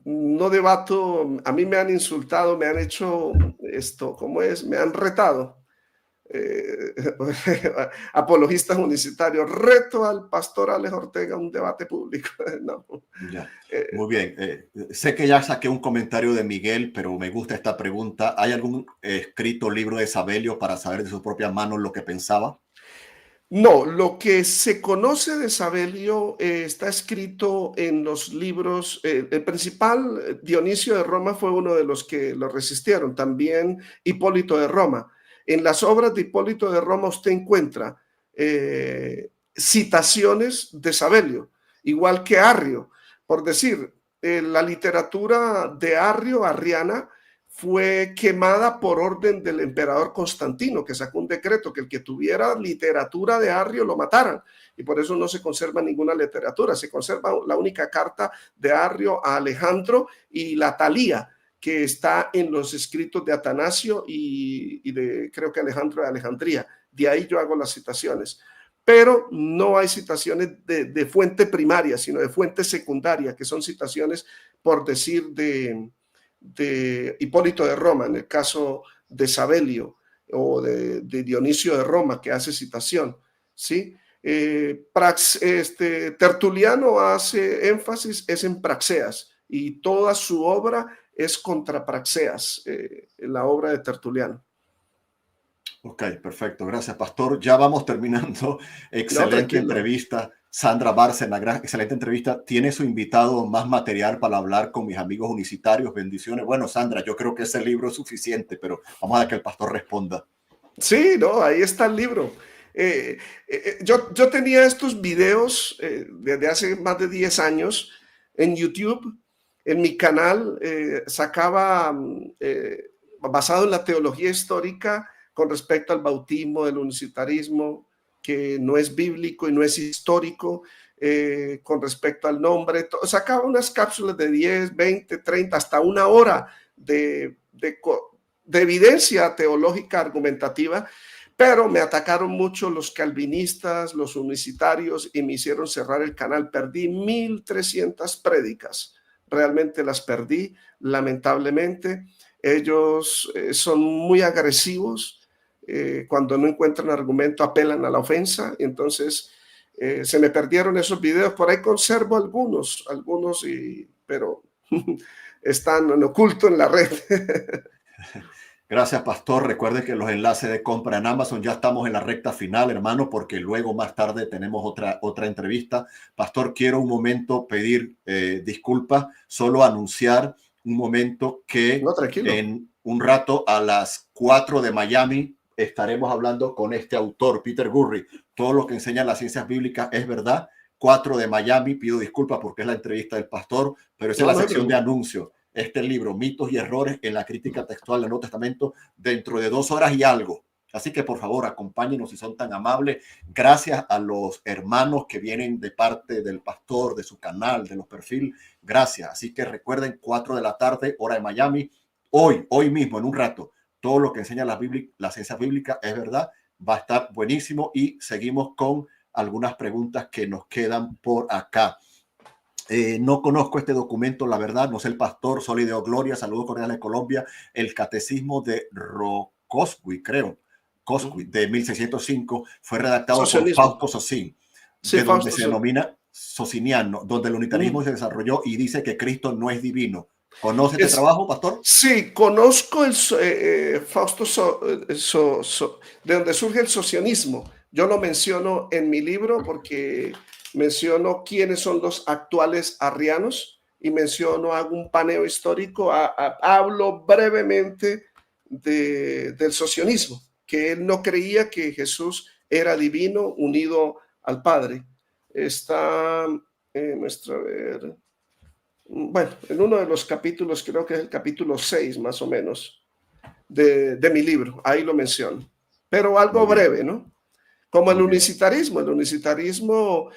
no debato. A mí me han insultado, me han hecho esto, ¿cómo es? Me han retado. Apologistas unicitarios, reto al pastor Alex Ortega a un debate público. No. Ya. Muy bien. Sé que ya saqué un comentario de Miguel, pero me gusta esta pregunta. ¿Hay algún escrito libro de Sabelio para saber de sus propias manos lo que pensaba? No, lo que se conoce de Sabelio está escrito en los libros. El principal, Dionisio de Roma, fue uno de los que lo resistieron, también Hipólito de Roma. En las obras de Hipólito de Roma usted encuentra citaciones de Sabelio, igual que Arrio. Por decir, la literatura de Arrio, arriana, fue quemada por orden del emperador Constantino, que sacó un decreto que el que tuviera literatura de Arrio lo mataran, y por eso no se conserva ninguna literatura. Se conserva la única carta de Arrio a Alejandro y la Talía, que está en los escritos de Atanasio y de, creo que Alejandro de Alejandría. De ahí yo hago las citaciones. Pero no hay citaciones de fuente primaria, sino de fuente secundaria, que son citaciones, por decir, de Hipólito de Roma, en el caso de Sabelio o de Dionisio de Roma, que hace citación, ¿sí? Tertuliano hace énfasis es en Praxeas y toda su obra es contra Praxeas, la obra de Tertuliano. Ok, perfecto. Gracias, pastor. Ya vamos terminando. Excelente entrevista. Sandra Bárcena, excelente entrevista. Tiene su invitado más material para hablar con mis amigos unicitarios. Bendiciones. Bueno, Sandra, yo creo que ese libro es suficiente, pero vamos a ver que el pastor responda. Sí, no, ahí está el libro. Yo tenía estos videos desde hace más de 10 años en YouTube. En mi canal sacaba, basado en la teología histórica, con respecto al bautismo, del unicitarismo, que no es bíblico y no es histórico, con respecto al nombre. Sacaba unas cápsulas de 10, 20, 30, hasta una hora de evidencia teológica argumentativa, pero me atacaron mucho los calvinistas, los unicitarios y me hicieron cerrar el canal. Perdí 1,300 prédicas. Realmente las perdí, lamentablemente. Ellos son muy agresivos. Cuando no encuentran argumento apelan a la ofensa, entonces se me perdieron esos videos. Por ahí conservo algunos, pero están en oculto en la red. Gracias, pastor. Recuerde que los enlaces de compra en Amazon, ya estamos en la recta final, hermano, porque luego más tarde tenemos otra entrevista. Pastor, quiero un momento pedir disculpas, solo anunciar un momento que No, tranquilo. en un rato a las 4 de Miami estaremos hablando con este autor, Peter Gurry. Todo lo que enseñan las ciencias bíblicas es verdad. 4 de Miami, pido disculpas porque es la entrevista del pastor, pero esa es No, la no, sección de anuncios. Este libro, Mitos y Errores en la Crítica Textual del Nuevo Testamento, dentro de 2 horas y algo. Así que por favor, acompáñenos si son tan amables. Gracias a los hermanos que vienen de parte del pastor, de su canal, de los perfiles. Gracias. Así que recuerden, 4 de la tarde, hora de Miami. Hoy mismo, en un rato, todo lo que enseña la ciencia bíblica es verdad. Va a estar buenísimo y seguimos con algunas preguntas que nos quedan por acá. No conozco este documento, la verdad, no sé el pastor, Solideo Gloria, saludos cordiales de Colombia, el catecismo de Rocosqui, creo, Cosqui, de 1605, fue redactado por Socialismo. Fausto Socin, Sí, de donde Fausto. se denomina sociniano, donde el unitarismo se desarrolló y dice que Cristo no es divino. ¿Conoce este trabajo, pastor? Sí, conozco el Fausto, de donde surge el socialismo. Yo lo menciono en mi libro porque menciono quiénes son los actuales arrianos y menciono, hago un paneo histórico, hablo brevemente del socialismo, que él no creía que Jesús era divino unido al Padre. Está, muestra, a ver, bueno, en uno de los capítulos, creo que es el capítulo 6 más o menos, de mi libro, ahí lo menciono. Pero algo breve, ¿no? Como el unicitarismo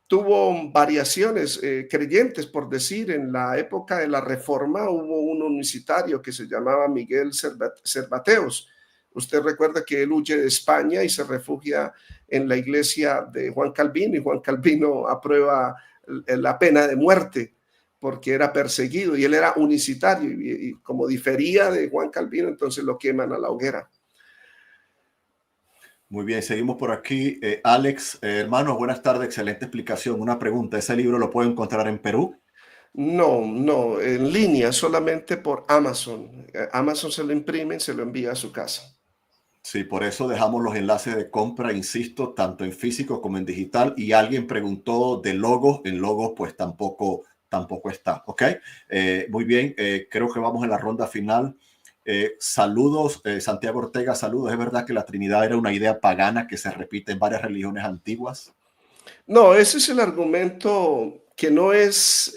tuvo variaciones creyentes, por decir, en la época de la Reforma hubo un unicitario que se llamaba Miguel Cervateos. Usted recuerda que él huye de España y se refugia en la iglesia de Juan Calvino, y Juan Calvino aprueba la pena de muerte porque era perseguido y él era unicitario y como difería de Juan Calvino, entonces lo queman a la hoguera. Muy bien, seguimos por aquí. Alex, hermanos, buenas tardes, excelente explicación. Una pregunta, ¿ese libro lo puedo encontrar en Perú? No, en línea, solamente por Amazon. Amazon se lo imprime y se lo envía a su casa. Sí, por eso dejamos los enlaces de compra, insisto, tanto en físico como en digital. Y alguien preguntó de logos, en logos pues tampoco está, ¿ok? Muy bien, creo que vamos en la ronda final. Saludos, Santiago Ortega, saludos. ¿Es verdad que la Trinidad era una idea pagana que se repite en varias religiones antiguas? No, ese es el argumento que no es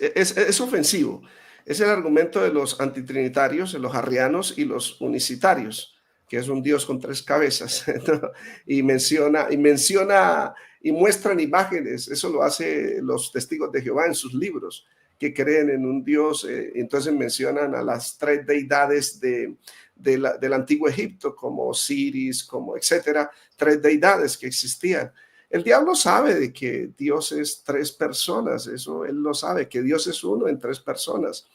ofensivo. Es el argumento de los antitrinitarios, de los arrianos y los unicitarios, que es un Dios con 3 cabezas, ¿no? y muestran imágenes. Eso lo hace los testigos de Jehová en sus libros, que creen en un Dios. Entonces mencionan a las 3 deidades del antiguo Egipto, como Osiris, como etcétera, 3 deidades que existían. El diablo sabe de que Dios es 3 personas, eso él lo sabe, que Dios es uno en 3 personas.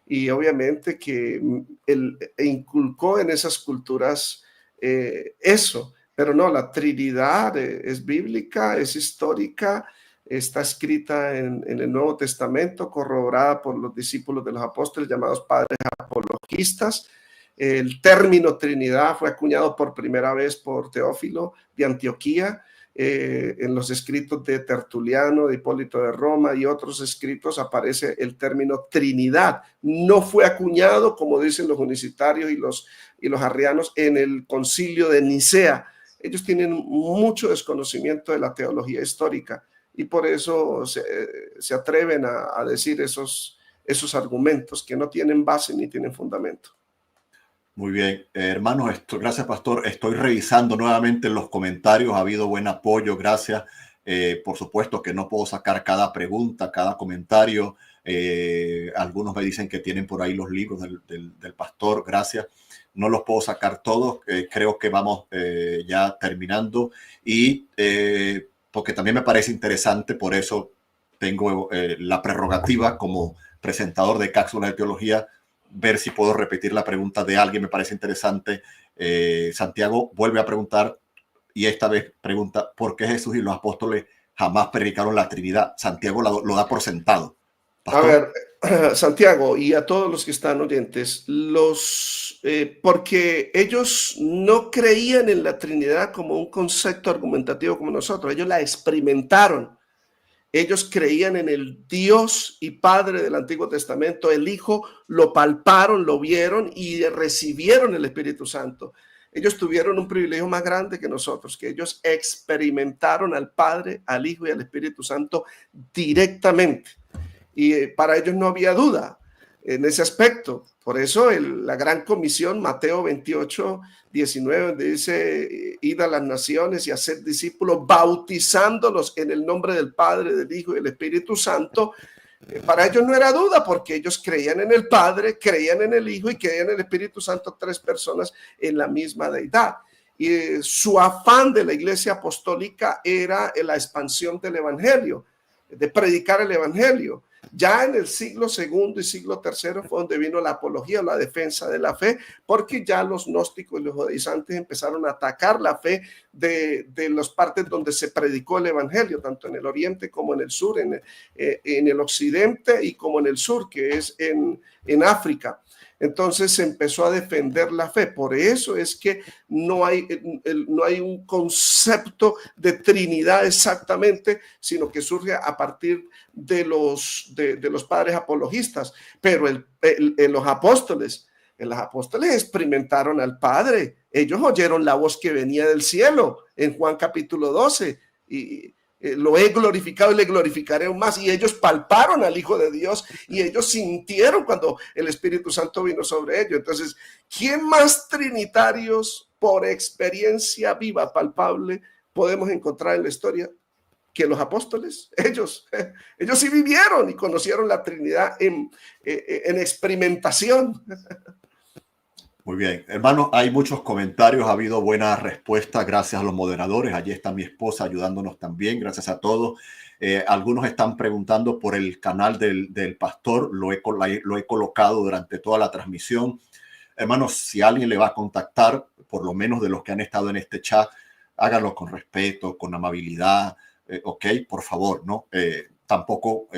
Y obviamente que él inculcó en esas culturas eso, pero no, la Trinidad es bíblica, es histórica, está escrita en el Nuevo Testamento, corroborada por los discípulos de los apóstoles llamados padres apologistas. El término Trinidad fue acuñado por primera vez por Teófilo de Antioquía. En los escritos de Tertuliano, de Hipólito de Roma y otros escritos aparece el término Trinidad. No fue acuñado, como dicen los unicitarios y los arrianos, en el concilio de Nicea. Ellos tienen mucho desconocimiento de la teología histórica y por eso se atreven a decir esos argumentos que no tienen base ni tienen fundamento. Muy bien, hermanos, gracias, pastor. Estoy revisando nuevamente los comentarios, ha habido buen apoyo, gracias. Por supuesto que no puedo sacar cada pregunta, cada comentario. Algunos me dicen que tienen por ahí los libros del pastor, gracias. No los puedo sacar todos, creo que vamos ya terminando y porque también me parece interesante, por eso tengo la prerrogativa como presentador de Cápsulas de Teología, ver si puedo repetir la pregunta de alguien, me parece interesante. Santiago vuelve a preguntar y esta vez pregunta, ¿por qué Jesús y los apóstoles jamás predicaron la Trinidad? Santiago lo da por sentado. ¿Pastor? A ver, Santiago, y a todos los que están oyentes, porque ellos no creían en la Trinidad como un concepto argumentativo como nosotros, ellos la experimentaron. Ellos creían en el Dios y Padre del Antiguo Testamento. El Hijo lo palparon, lo vieron y recibieron el Espíritu Santo. Ellos tuvieron un privilegio más grande que nosotros, que ellos experimentaron al Padre, al Hijo y al Espíritu Santo directamente. Y para ellos no había duda en ese aspecto. Por eso la gran comisión, Mateo 28, 19, donde dice: id a las naciones y haced discípulos, bautizándolos en el nombre del Padre, del Hijo y del Espíritu Santo. Para ellos no era duda, porque ellos creían en el Padre, creían en el Hijo y creían en el Espíritu Santo, tres personas en la misma deidad. Y su afán de la iglesia apostólica era la expansión del evangelio, de predicar el evangelio. Ya en el siglo II y siglo III fue donde vino la apología, la defensa de la fe, porque ya los gnósticos y los judaizantes empezaron a atacar la fe de las partes donde se predicó el evangelio, tanto en el oriente como en el sur, en el occidente y como en el sur, que es en África. Entonces se empezó a defender la fe. Por eso es que no hay un concepto de Trinidad exactamente, sino que surge a partir de los padres apologistas. Pero los apóstoles experimentaron al Padre. Ellos oyeron la voz que venía del cielo en Juan capítulo 12 y lo he glorificado y le glorificaré aún más. Y ellos palparon al Hijo de Dios y ellos sintieron cuando el Espíritu Santo vino sobre ellos. Entonces, ¿quién más trinitarios por experiencia viva, palpable, podemos encontrar en la historia que los apóstoles? Ellos sí vivieron y conocieron la Trinidad en experimentación. Muy bien, hermanos, hay muchos comentarios, ha habido buenas respuestas, gracias a los moderadores. Allí está mi esposa ayudándonos también, gracias a todos. Algunos están preguntando por el canal del pastor, lo he colocado durante toda la transmisión. Hermanos, si alguien le va a contactar, por lo menos de los que han estado en este chat, háganlo con respeto, con amabilidad, ok, por favor, ¿no? Tampoco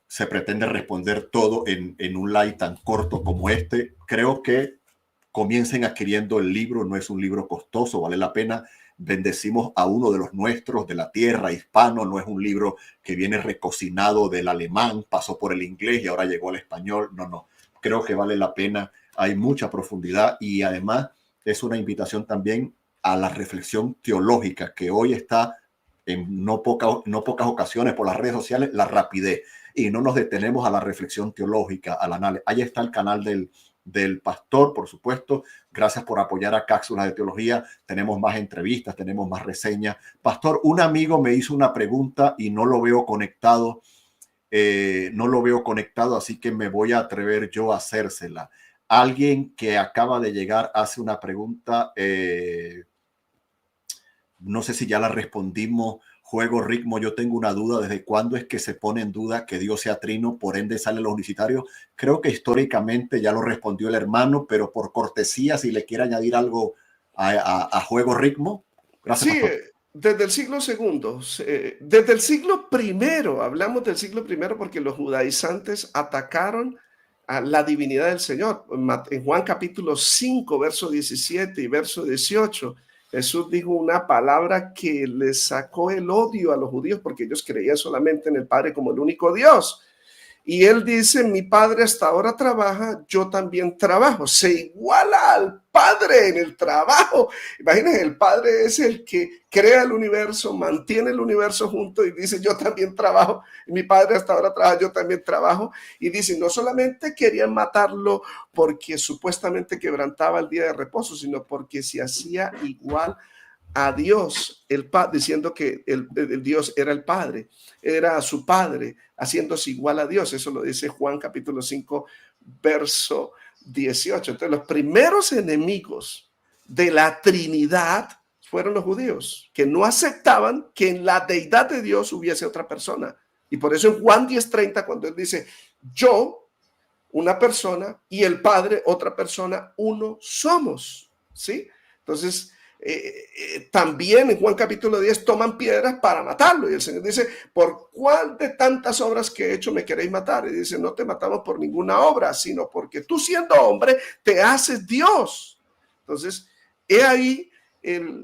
se pretende responder todo en un live tan corto como este. Creo que comiencen adquiriendo el libro, no es un libro costoso, vale la pena. Bendecimos a uno de los nuestros de la tierra, hispano, no es un libro que viene recocinado del alemán, pasó por el inglés y ahora llegó al español. No, creo que vale la pena, hay mucha profundidad y además es una invitación también a la reflexión teológica que hoy está en no pocas ocasiones por las redes sociales, la rapidez, y no nos detenemos a la reflexión teológica, al análisis. Ahí está el canal del pastor, por supuesto. Gracias por apoyar a Cápsulas de Teología. Tenemos más entrevistas, tenemos más reseñas. Pastor, un amigo me hizo una pregunta y no lo veo conectado. Así que me voy a atrever yo a hacérsela. Alguien que acaba de llegar hace una pregunta. No sé si ya la respondimos. Juego Ritmo, yo tengo una duda. ¿Desde cuándo es que se pone en duda que Dios sea trino, por ende salen los unicitarios? Creo que históricamente ya lo respondió el hermano, pero por cortesía, si le quiere añadir algo a Juego Ritmo. Gracias. Sí, pastor. Desde el siglo II, desde el siglo I, hablamos del siglo I porque los judaizantes atacaron a la divinidad del Señor. En Juan capítulo 5, verso 17 y verso 18, Jesús dijo una palabra que les sacó el odio a los judíos porque ellos creían solamente en el Padre como el único Dios. Y él dice: mi Padre hasta ahora trabaja, yo también trabajo. Se iguala al Padre en el trabajo. Imagínense, el Padre es el que crea el universo, mantiene el universo junto y dice: yo también trabajo. Y mi Padre hasta ahora trabaja, yo también trabajo. Y dice, no solamente querían matarlo porque supuestamente quebrantaba el día de reposo, sino porque se hacía igual a Dios, el Padre, diciendo que el Dios era el Padre, era su Padre, haciéndose igual a Dios. Eso lo dice Juan capítulo 5, verso 18. Entonces, los primeros enemigos de la Trinidad fueron los judíos, que no aceptaban que en la deidad de Dios hubiese otra persona. Y por eso en Juan 10:30, cuando él dice, yo, una persona, y el Padre, otra persona, uno somos, ¿sí? Entonces, también en Juan capítulo 10 toman piedras para matarlo y el Señor dice, ¿por cuál de tantas obras que he hecho me queréis matar? Y dice, no te matamos por ninguna obra, sino porque tú, siendo hombre, te haces Dios. Entonces, he ahí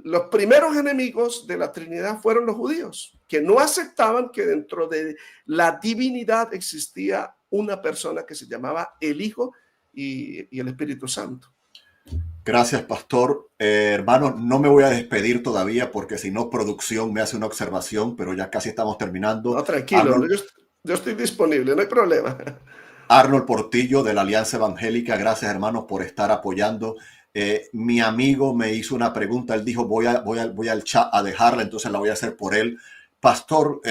los primeros enemigos de la Trinidad fueron los judíos, que no aceptaban que dentro de la divinidad existía una persona que se llamaba el Hijo y el Espíritu Santo. Gracias, pastor. Hermanos, no me voy a despedir todavía porque si no, producción me hace una observación, pero ya casi estamos terminando. No, tranquilo, yo estoy disponible, no hay problema. Arnold Portillo de la Alianza Evangélica, gracias, hermanos, por estar apoyando. Mi amigo me hizo una pregunta, él dijo, voy al chat a dejarla, entonces la voy a hacer por él. Pastor,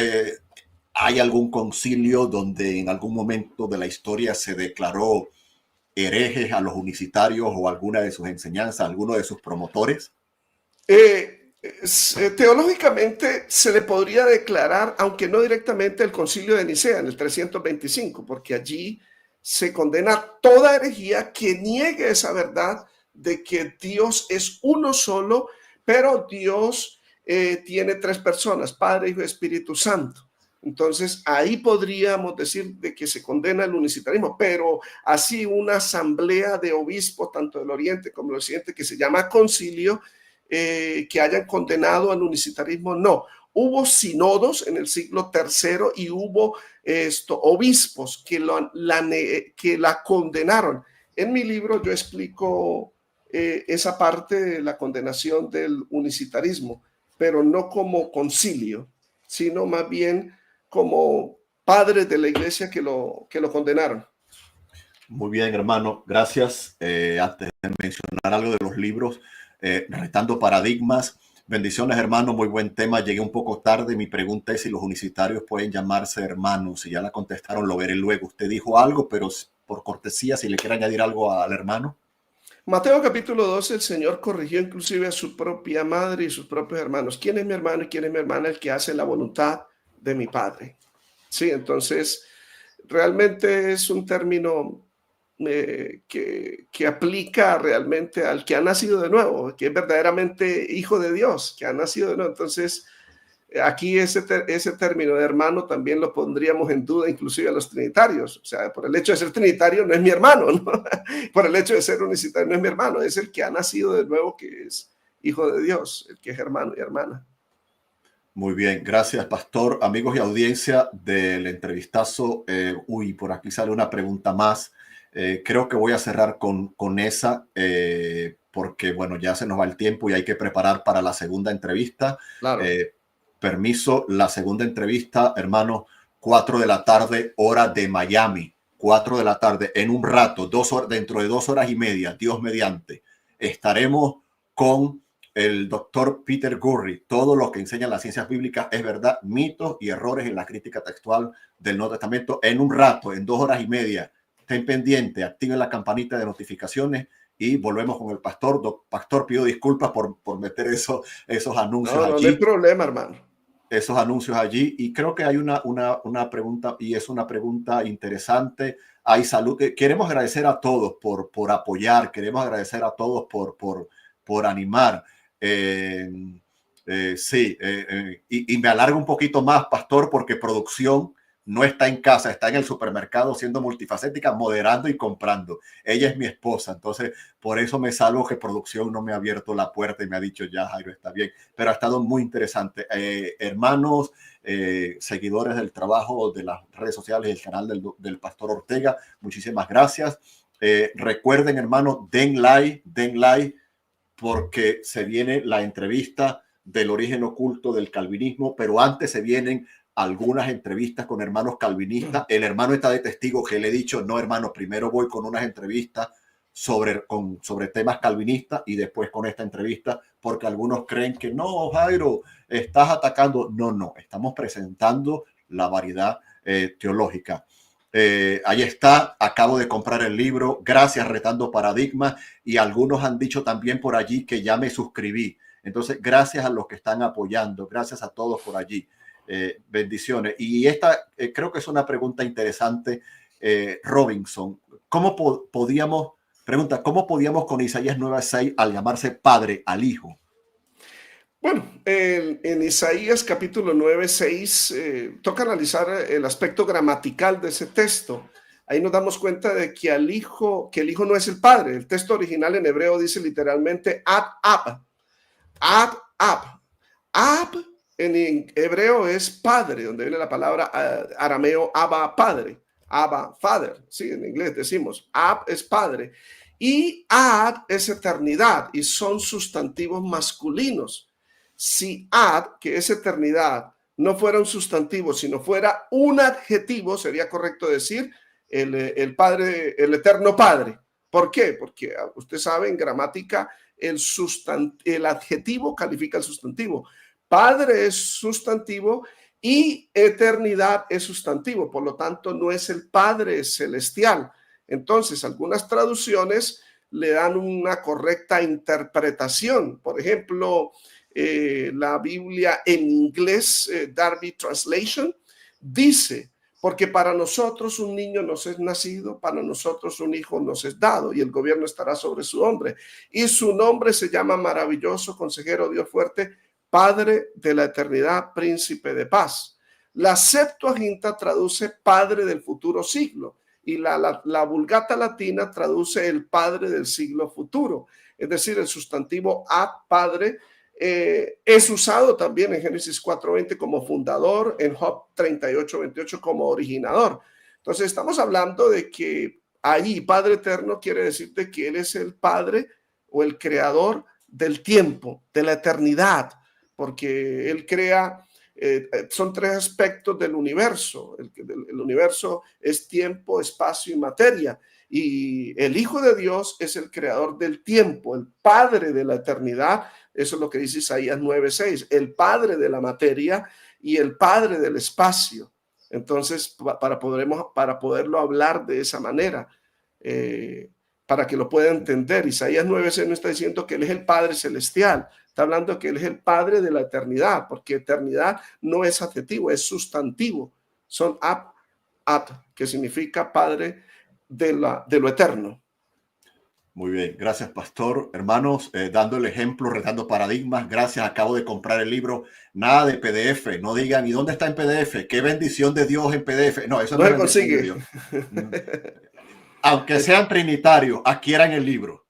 ¿hay algún concilio donde en algún momento de la historia se declaró herejes a los unicitarios o alguna de sus enseñanzas, alguno de sus promotores? Teológicamente se le podría declarar, aunque no directamente, el concilio de Nicea en el 325, porque allí se condena toda herejía que niegue esa verdad de que Dios es uno solo, pero Dios tiene tres personas, Padre, Hijo y Espíritu Santo. Entonces ahí podríamos decir de que se condena el unicitarismo, pero así una asamblea de obispos, tanto del Oriente como del Occidente, que se llama concilio, que hayan condenado al unicitarismo, no. Hubo sinodos en el siglo III y hubo obispos que la condenaron. En mi libro yo explico esa parte de la condenación del unicitarismo, pero no como concilio, sino más bien como padres de la iglesia que lo condenaron. Muy bien, hermano, gracias. Antes de mencionar algo de los libros, Retando Paradigmas, bendiciones, hermano, muy buen tema. Llegué un poco tarde, mi pregunta es si los unicitarios pueden llamarse hermanos. Si ya la contestaron, lo veré luego. Usted dijo algo, pero por cortesía, si le quiere añadir algo al hermano. Mateo capítulo 12, el Señor corrigió inclusive a su propia madre y sus propios hermanos. ¿Quién es mi hermano y quién es mi hermana? El que hace la voluntad de mi Padre. Sí, entonces realmente es un término que aplica realmente al que ha nacido de nuevo, que es verdaderamente hijo de Dios, que ha nacido de nuevo. Entonces aquí ese término de hermano también lo pondríamos en duda inclusive a los trinitarios. O sea, por el hecho de ser trinitario no es mi hermano, ¿no? Por el hecho de ser unicitario no es mi hermano, es el que ha nacido de nuevo, que es hijo de Dios, el que es hermano y hermana. Muy bien, gracias, pastor. Amigos y audiencia del entrevistazo, por aquí sale una pregunta más. Creo que voy a cerrar con esa, porque bueno, ya se nos va el tiempo y hay que preparar para la segunda entrevista. Claro. Permiso, la segunda entrevista, hermano, 4 de la tarde, hora de Miami. 4 de la tarde, en un rato, 2 horas, dentro de 2 horas y media, Dios mediante, estaremos con el doctor Peter Gurry. Todo lo que enseña las ciencias bíblicas es verdad, mitos y errores en la crítica textual del Nuevo Testamento. En un rato, en 2 horas y media, estén pendientes, activen la campanita de notificaciones y volvemos con el pastor. Pastor, pido disculpas por meter esos anuncios allí. No hay problema, hermano. Esos anuncios allí, y creo que hay una pregunta, y es una pregunta interesante. Hay salud. Queremos agradecer a todos por apoyar, queremos agradecer a todos por animar. Y me alargo un poquito más, pastor, porque producción no está en casa, está en el supermercado siendo multifacética, moderando y comprando. Ella es mi esposa, entonces por eso me salvo que producción no me ha abierto la puerta y me ha dicho ya, Jairo, está bien. Pero ha estado muy interesante. Hermanos, seguidores del trabajo de las redes sociales y el canal del pastor Ortega, muchísimas gracias. Recuerden, hermanos, den like, porque se viene la entrevista del origen oculto del calvinismo, pero antes se vienen algunas entrevistas con hermanos calvinistas. El hermano está de testigo que le he dicho, no, hermano, primero voy con unas entrevistas sobre temas calvinistas y después con esta entrevista, porque algunos creen que no, Jairo, estás atacando. No, estamos presentando la variedad teológica. Ahí está, acabo de comprar el libro, gracias, Retando Paradigmas, y algunos han dicho también por allí que ya me suscribí. Entonces, gracias a los que están apoyando, gracias a todos por allí. Bendiciones. Y esta creo que es una pregunta interesante, Robinson. ¿Cómo podíamos con Isaías 9:6 al llamarse padre al hijo? Bueno, en Isaías capítulo 9:6 toca analizar el aspecto gramatical de ese texto. Ahí nos damos cuenta de que el hijo no es el padre. El texto original en hebreo dice literalmente ab. Ab. Ab en hebreo es padre, donde viene la palabra arameo Abba, padre. Abba, father. Sí, en inglés decimos Ab es padre. Y Ad es eternidad y son sustantivos masculinos. Si Ad, que es eternidad, no fuera un sustantivo, sino fuera un adjetivo, sería correcto decir el Padre, el Eterno Padre. ¿Por qué? Porque usted sabe, en gramática, el adjetivo califica el sustantivo. Padre es sustantivo y eternidad es sustantivo. Por lo tanto, no es el Padre celestial. Entonces, algunas traducciones le dan una correcta interpretación. Por ejemplo, la Biblia en inglés, Darby Translation, dice: porque para nosotros un niño nos es nacido, para nosotros un hijo nos es dado, y el gobierno estará sobre su hombre. Y su nombre se llama Maravilloso, Consejero, Dios Fuerte, Padre de la Eternidad, Príncipe de Paz. La Septuaginta traduce Padre del futuro siglo, y la Vulgata latina traduce el Padre del siglo futuro. Es decir, el sustantivo ad, Padre, es usado también en Génesis 4:20 como fundador, en Job 38:28 como originador. Entonces estamos hablando de que ahí Padre Eterno quiere decirte que Él es el Padre o el creador del tiempo, de la eternidad, porque Él crea, son tres aspectos del universo. El universo es tiempo, espacio y materia. Y el Hijo de Dios es el creador del tiempo, el Padre de la eternidad. Eso es lo que dice Isaías 9:6, el Padre de la materia y el Padre del espacio. Entonces, para poderlo hablar de esa manera, para que lo pueda entender, Isaías 9:6 no está diciendo que Él es el Padre celestial, está hablando que Él es el Padre de la eternidad, porque eternidad no es adjetivo, es sustantivo. Son ab, que significa Padre de lo eterno. Muy bien, gracias, pastor. Hermanos, dando el ejemplo, retando paradigmas, gracias. Acabo de comprar el libro. Nada de PDF, no digan, ¿y dónde está en PDF? ¿Qué bendición de Dios en PDF? No, eso no se consigue. Aunque sean trinitarios, adquieran el libro.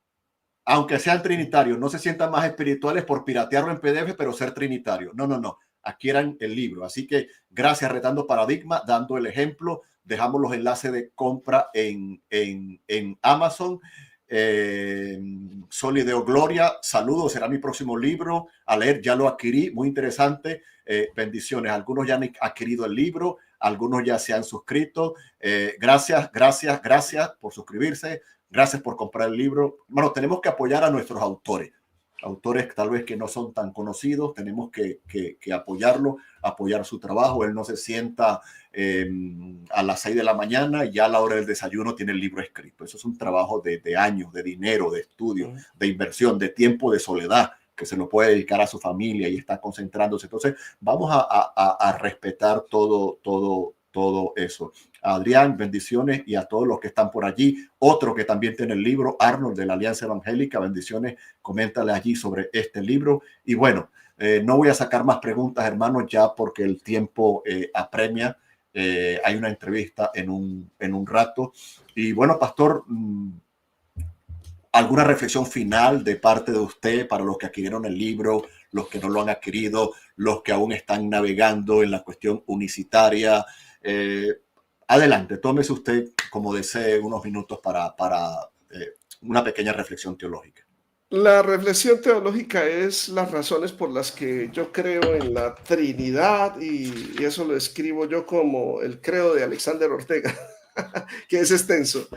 Aunque sean trinitarios, no se sientan más espirituales por piratearlo en PDF, pero ser trinitario. No. Adquieran el libro. Así que gracias, retando paradigmas, dando el ejemplo. Dejamos los enlaces de compra en Amazon. Solideo Gloria, saludos, será mi próximo libro a leer, ya lo adquirí, muy interesante. Bendiciones, algunos ya han adquirido el libro, algunos ya se han suscrito. Gracias por suscribirse, gracias por comprar el libro. Bueno, tenemos que apoyar a nuestros autores tal vez que no son tan conocidos, tenemos que apoyarlo, apoyar su trabajo. Él no se sienta a las 6 de la mañana y ya a la hora del desayuno tiene el libro escrito. Eso es un trabajo de años, de dinero, de estudio, de inversión, de tiempo, de soledad, que se lo puede dedicar a su familia y está concentrándose. Entonces vamos a respetar todo eso. A Adrián, bendiciones, y a todos los que están por allí. Otro que también tiene el libro, Arnold de la Alianza Evangélica, bendiciones, coméntale allí sobre este libro. Y bueno, no voy a sacar más preguntas, hermanos, ya porque el tiempo apremia. Hay una entrevista en un rato. Y bueno, pastor, ¿alguna reflexión final de parte de usted para los que adquirieron el libro, los que no lo han adquirido, los que aún están navegando en la cuestión unicitaria? Adelante, tómese usted como desee unos minutos para una pequeña reflexión teológica. La reflexión teológica es las razones por las que yo creo en la Trinidad, y eso lo escribo yo como el credo de Alexander Ortega, que es extenso.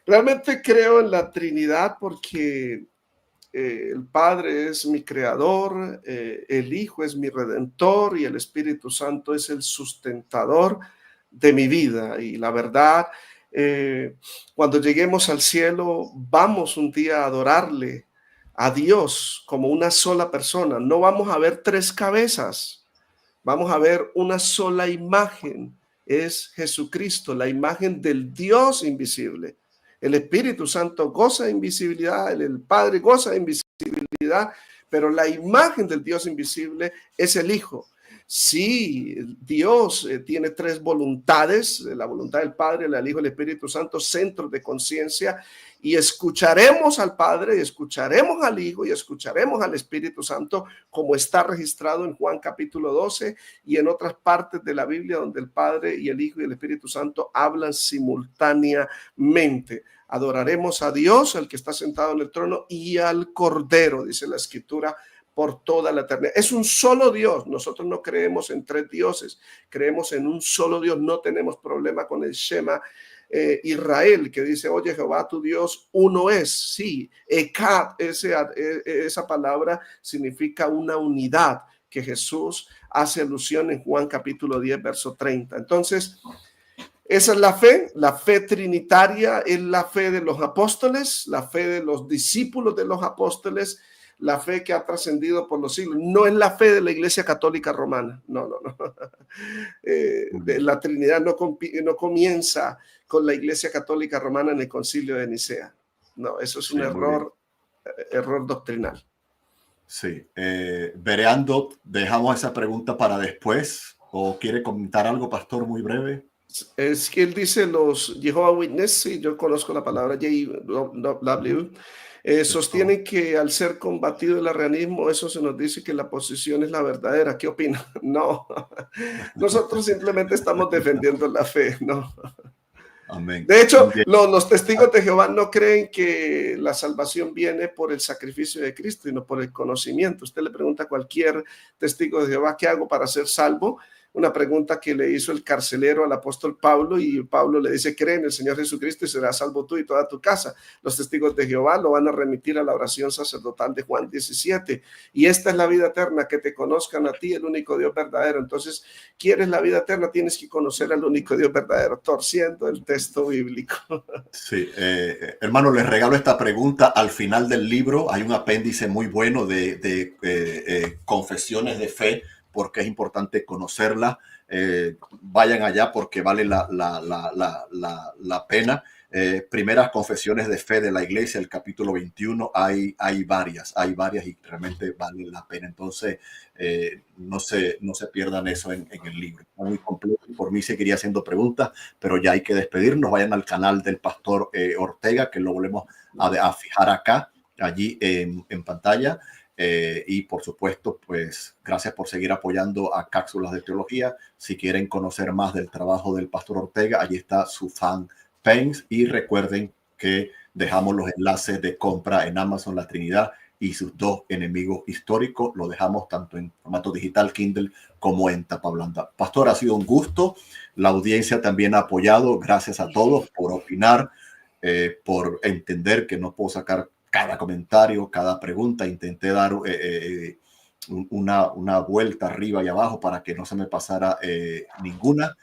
Realmente creo en la Trinidad porque el Padre es mi creador, el Hijo es mi redentor y el Espíritu Santo es el sustentador de mi vida. Y la verdad, cuando lleguemos al cielo, vamos un día a adorarle a Dios como una sola persona. No vamos a ver tres cabezas, vamos a ver una sola imagen. Es Jesucristo, la imagen del Dios invisible. El Espíritu Santo goza de invisibilidad, el Padre goza de invisibilidad, pero la imagen del Dios invisible es el Hijo. Sí, Dios tiene tres voluntades, la voluntad del Padre, la del Hijo y el Espíritu Santo, centros de conciencia, y escucharemos al Padre, y escucharemos al Hijo y escucharemos al Espíritu Santo, como está registrado en Juan capítulo 12 y en otras partes de la Biblia donde el Padre y el Hijo y el Espíritu Santo hablan simultáneamente. Adoraremos a Dios, el que está sentado en el trono, y al Cordero, dice la Escritura, por toda la eternidad. Es un solo Dios. Nosotros no creemos en tres dioses, creemos en un solo Dios. No tenemos problema con el Shema Israel, que dice, oye, Jehová tu Dios uno es. Sí, Echad, esa palabra significa una unidad, que Jesús hace alusión en Juan capítulo 10, verso 30. Entonces, esa es la fe trinitaria, es la fe de los apóstoles, la fe de los discípulos de los apóstoles, la fe que ha trascendido por los siglos. No es la fe de la Iglesia Católica Romana, no. La Trinidad no comienza con la Iglesia Católica Romana en el Concilio de Nicea. No, eso es un error doctrinal. Sí, Bereando, dejamos esa pregunta para después, o quiere comentar algo, pastor, muy breve. Es que él dice los Jehovah Witness, sí, yo conozco la palabra JW, sostienen que al ser combatido el arrianismo, eso se nos dice que la posición es la verdadera. ¿Qué opina? No, nosotros simplemente estamos defendiendo la fe, ¿no? Amén. De hecho, los testigos de Jehová no creen que la salvación viene por el sacrificio de Cristo, sino por el conocimiento. Usted le pregunta a cualquier testigo de Jehová, ¿qué hago para ser salvo? Una pregunta que le hizo el carcelero al apóstol Pablo, y Pablo le dice, cree en el Señor Jesucristo y serás salvo tú y toda tu casa. Los testigos de Jehová lo van a remitir a la oración sacerdotal de Juan 17. Y esta es la vida eterna, que te conozcan a ti, el único Dios verdadero. Entonces, ¿quieres la vida eterna? Tienes que conocer al único Dios verdadero, torciendo el texto bíblico. Sí, hermano, les regalo esta pregunta. Al final del libro hay un apéndice muy bueno de confesiones de fe, porque es importante conocerla. Vayan allá porque vale la pena. Primeras confesiones de fe de la iglesia, el capítulo 21, hay varias y realmente vale la pena. Entonces, no se pierdan eso en el libro. Está muy completo. Por mí seguiría haciendo preguntas, pero ya hay que despedirnos. Vayan al canal del pastor Ortega, que lo volvemos a fijar acá, allí en pantalla. Y por supuesto, pues gracias por seguir apoyando a Cápsulas de Teología. Si quieren conocer más del trabajo del pastor Ortega, allí está su fanpage, y recuerden que dejamos los enlaces de compra en Amazon La Trinidad y sus dos enemigos históricos. Lo dejamos tanto en formato digital, Kindle, como en tapa blanda. Pastor, ha sido un gusto. La audiencia también ha apoyado. Gracias a todos por opinar, por entender que no puedo sacar cada comentario, cada pregunta. Intenté dar una vuelta arriba y abajo para que no se me pasara ninguna,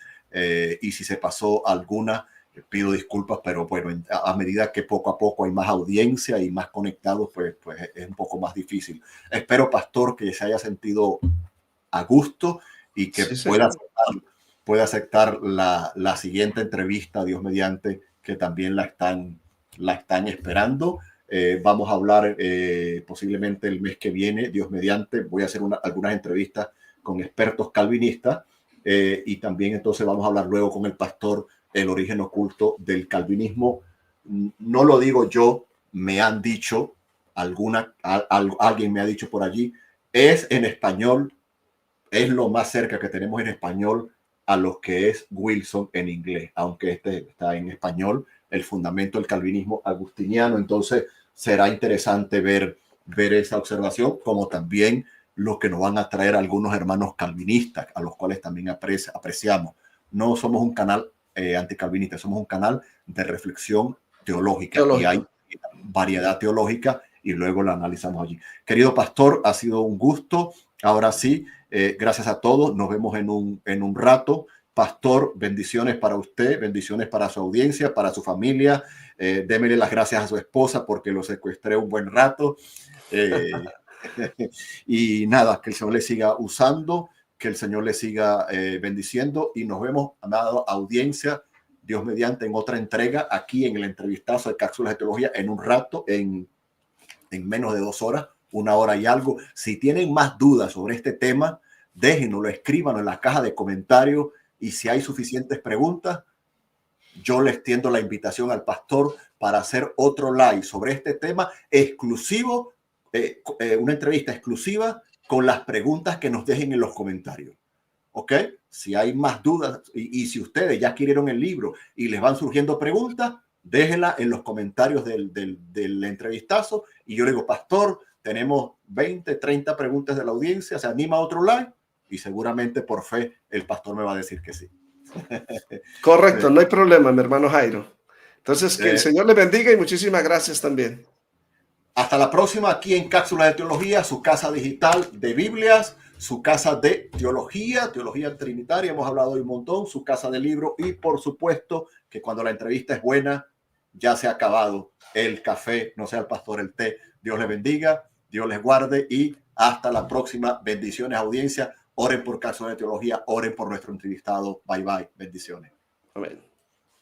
y si se pasó alguna, pido disculpas, pero bueno, a medida que poco a poco hay más audiencia y más conectados, pues es un poco más difícil. Espero, pastor, que se haya sentido a gusto y que pueda aceptar la siguiente entrevista, Dios mediante, que también la están esperando. Vamos a hablar posiblemente el mes que viene, Dios mediante. Voy a hacer algunas entrevistas con expertos calvinistas, y también entonces vamos a hablar luego con el pastor el origen oculto del calvinismo. No lo digo yo, me han dicho, alguien me ha dicho por allí, es en español, es lo más cerca que tenemos en español a lo que es Wilson en inglés, aunque este está en español, el fundamento del calvinismo agustiniano. Entonces será interesante ver esa observación, como también lo que nos van a traer algunos hermanos calvinistas, a los cuales también apreciamos. No somos un canal anticalvinista, somos un canal de reflexión teológica. Y hay variedad teológica y luego la analizamos allí. Querido pastor, ha sido un gusto. Ahora sí, gracias a todos. Nos vemos en un rato. Pastor, bendiciones para usted, bendiciones para su audiencia, para su familia. Démele las gracias a su esposa porque lo secuestré un buen rato. Y nada, que el Señor le siga usando, que el Señor le siga bendiciendo, y nos vemos, amada audiencia, Dios mediante, en otra entrega aquí en el entrevistazo de Cápsulas de Teología en un rato, en menos de 2 horas, 1 hora y algo. Si tienen más dudas sobre este tema, déjenoslo, escríbanos en la caja de comentarios, y si hay suficientes preguntas, yo le extiendo la invitación al pastor para hacer otro live sobre este tema exclusivo, una entrevista exclusiva con las preguntas que nos dejen en los comentarios. ¿Ok? Si hay más dudas y si ustedes ya adquirieron el libro y les van surgiendo preguntas, déjenla en los comentarios del entrevistazo y yo le digo, pastor, tenemos 20, 30 preguntas de la audiencia, ¿se anima a otro live? Y seguramente por fe el pastor me va a decir que sí. Correcto, no hay problema, mi hermano Jairo. Entonces, que el Señor le bendiga y muchísimas gracias también. Hasta la próxima aquí en Cápsulas de Teología, su casa digital de Biblias, su casa de teología trinitaria, hemos hablado hoy un montón, su casa de libros y por supuesto que cuando la entrevista es buena, ya se ha acabado el café, no sea el pastor, el té. Dios les bendiga, Dios les guarde y hasta la próxima. Bendiciones, audiencia. Oren por Cápsulas de Teología, oren por nuestro entrevistado. Bye bye. Bendiciones. Amén.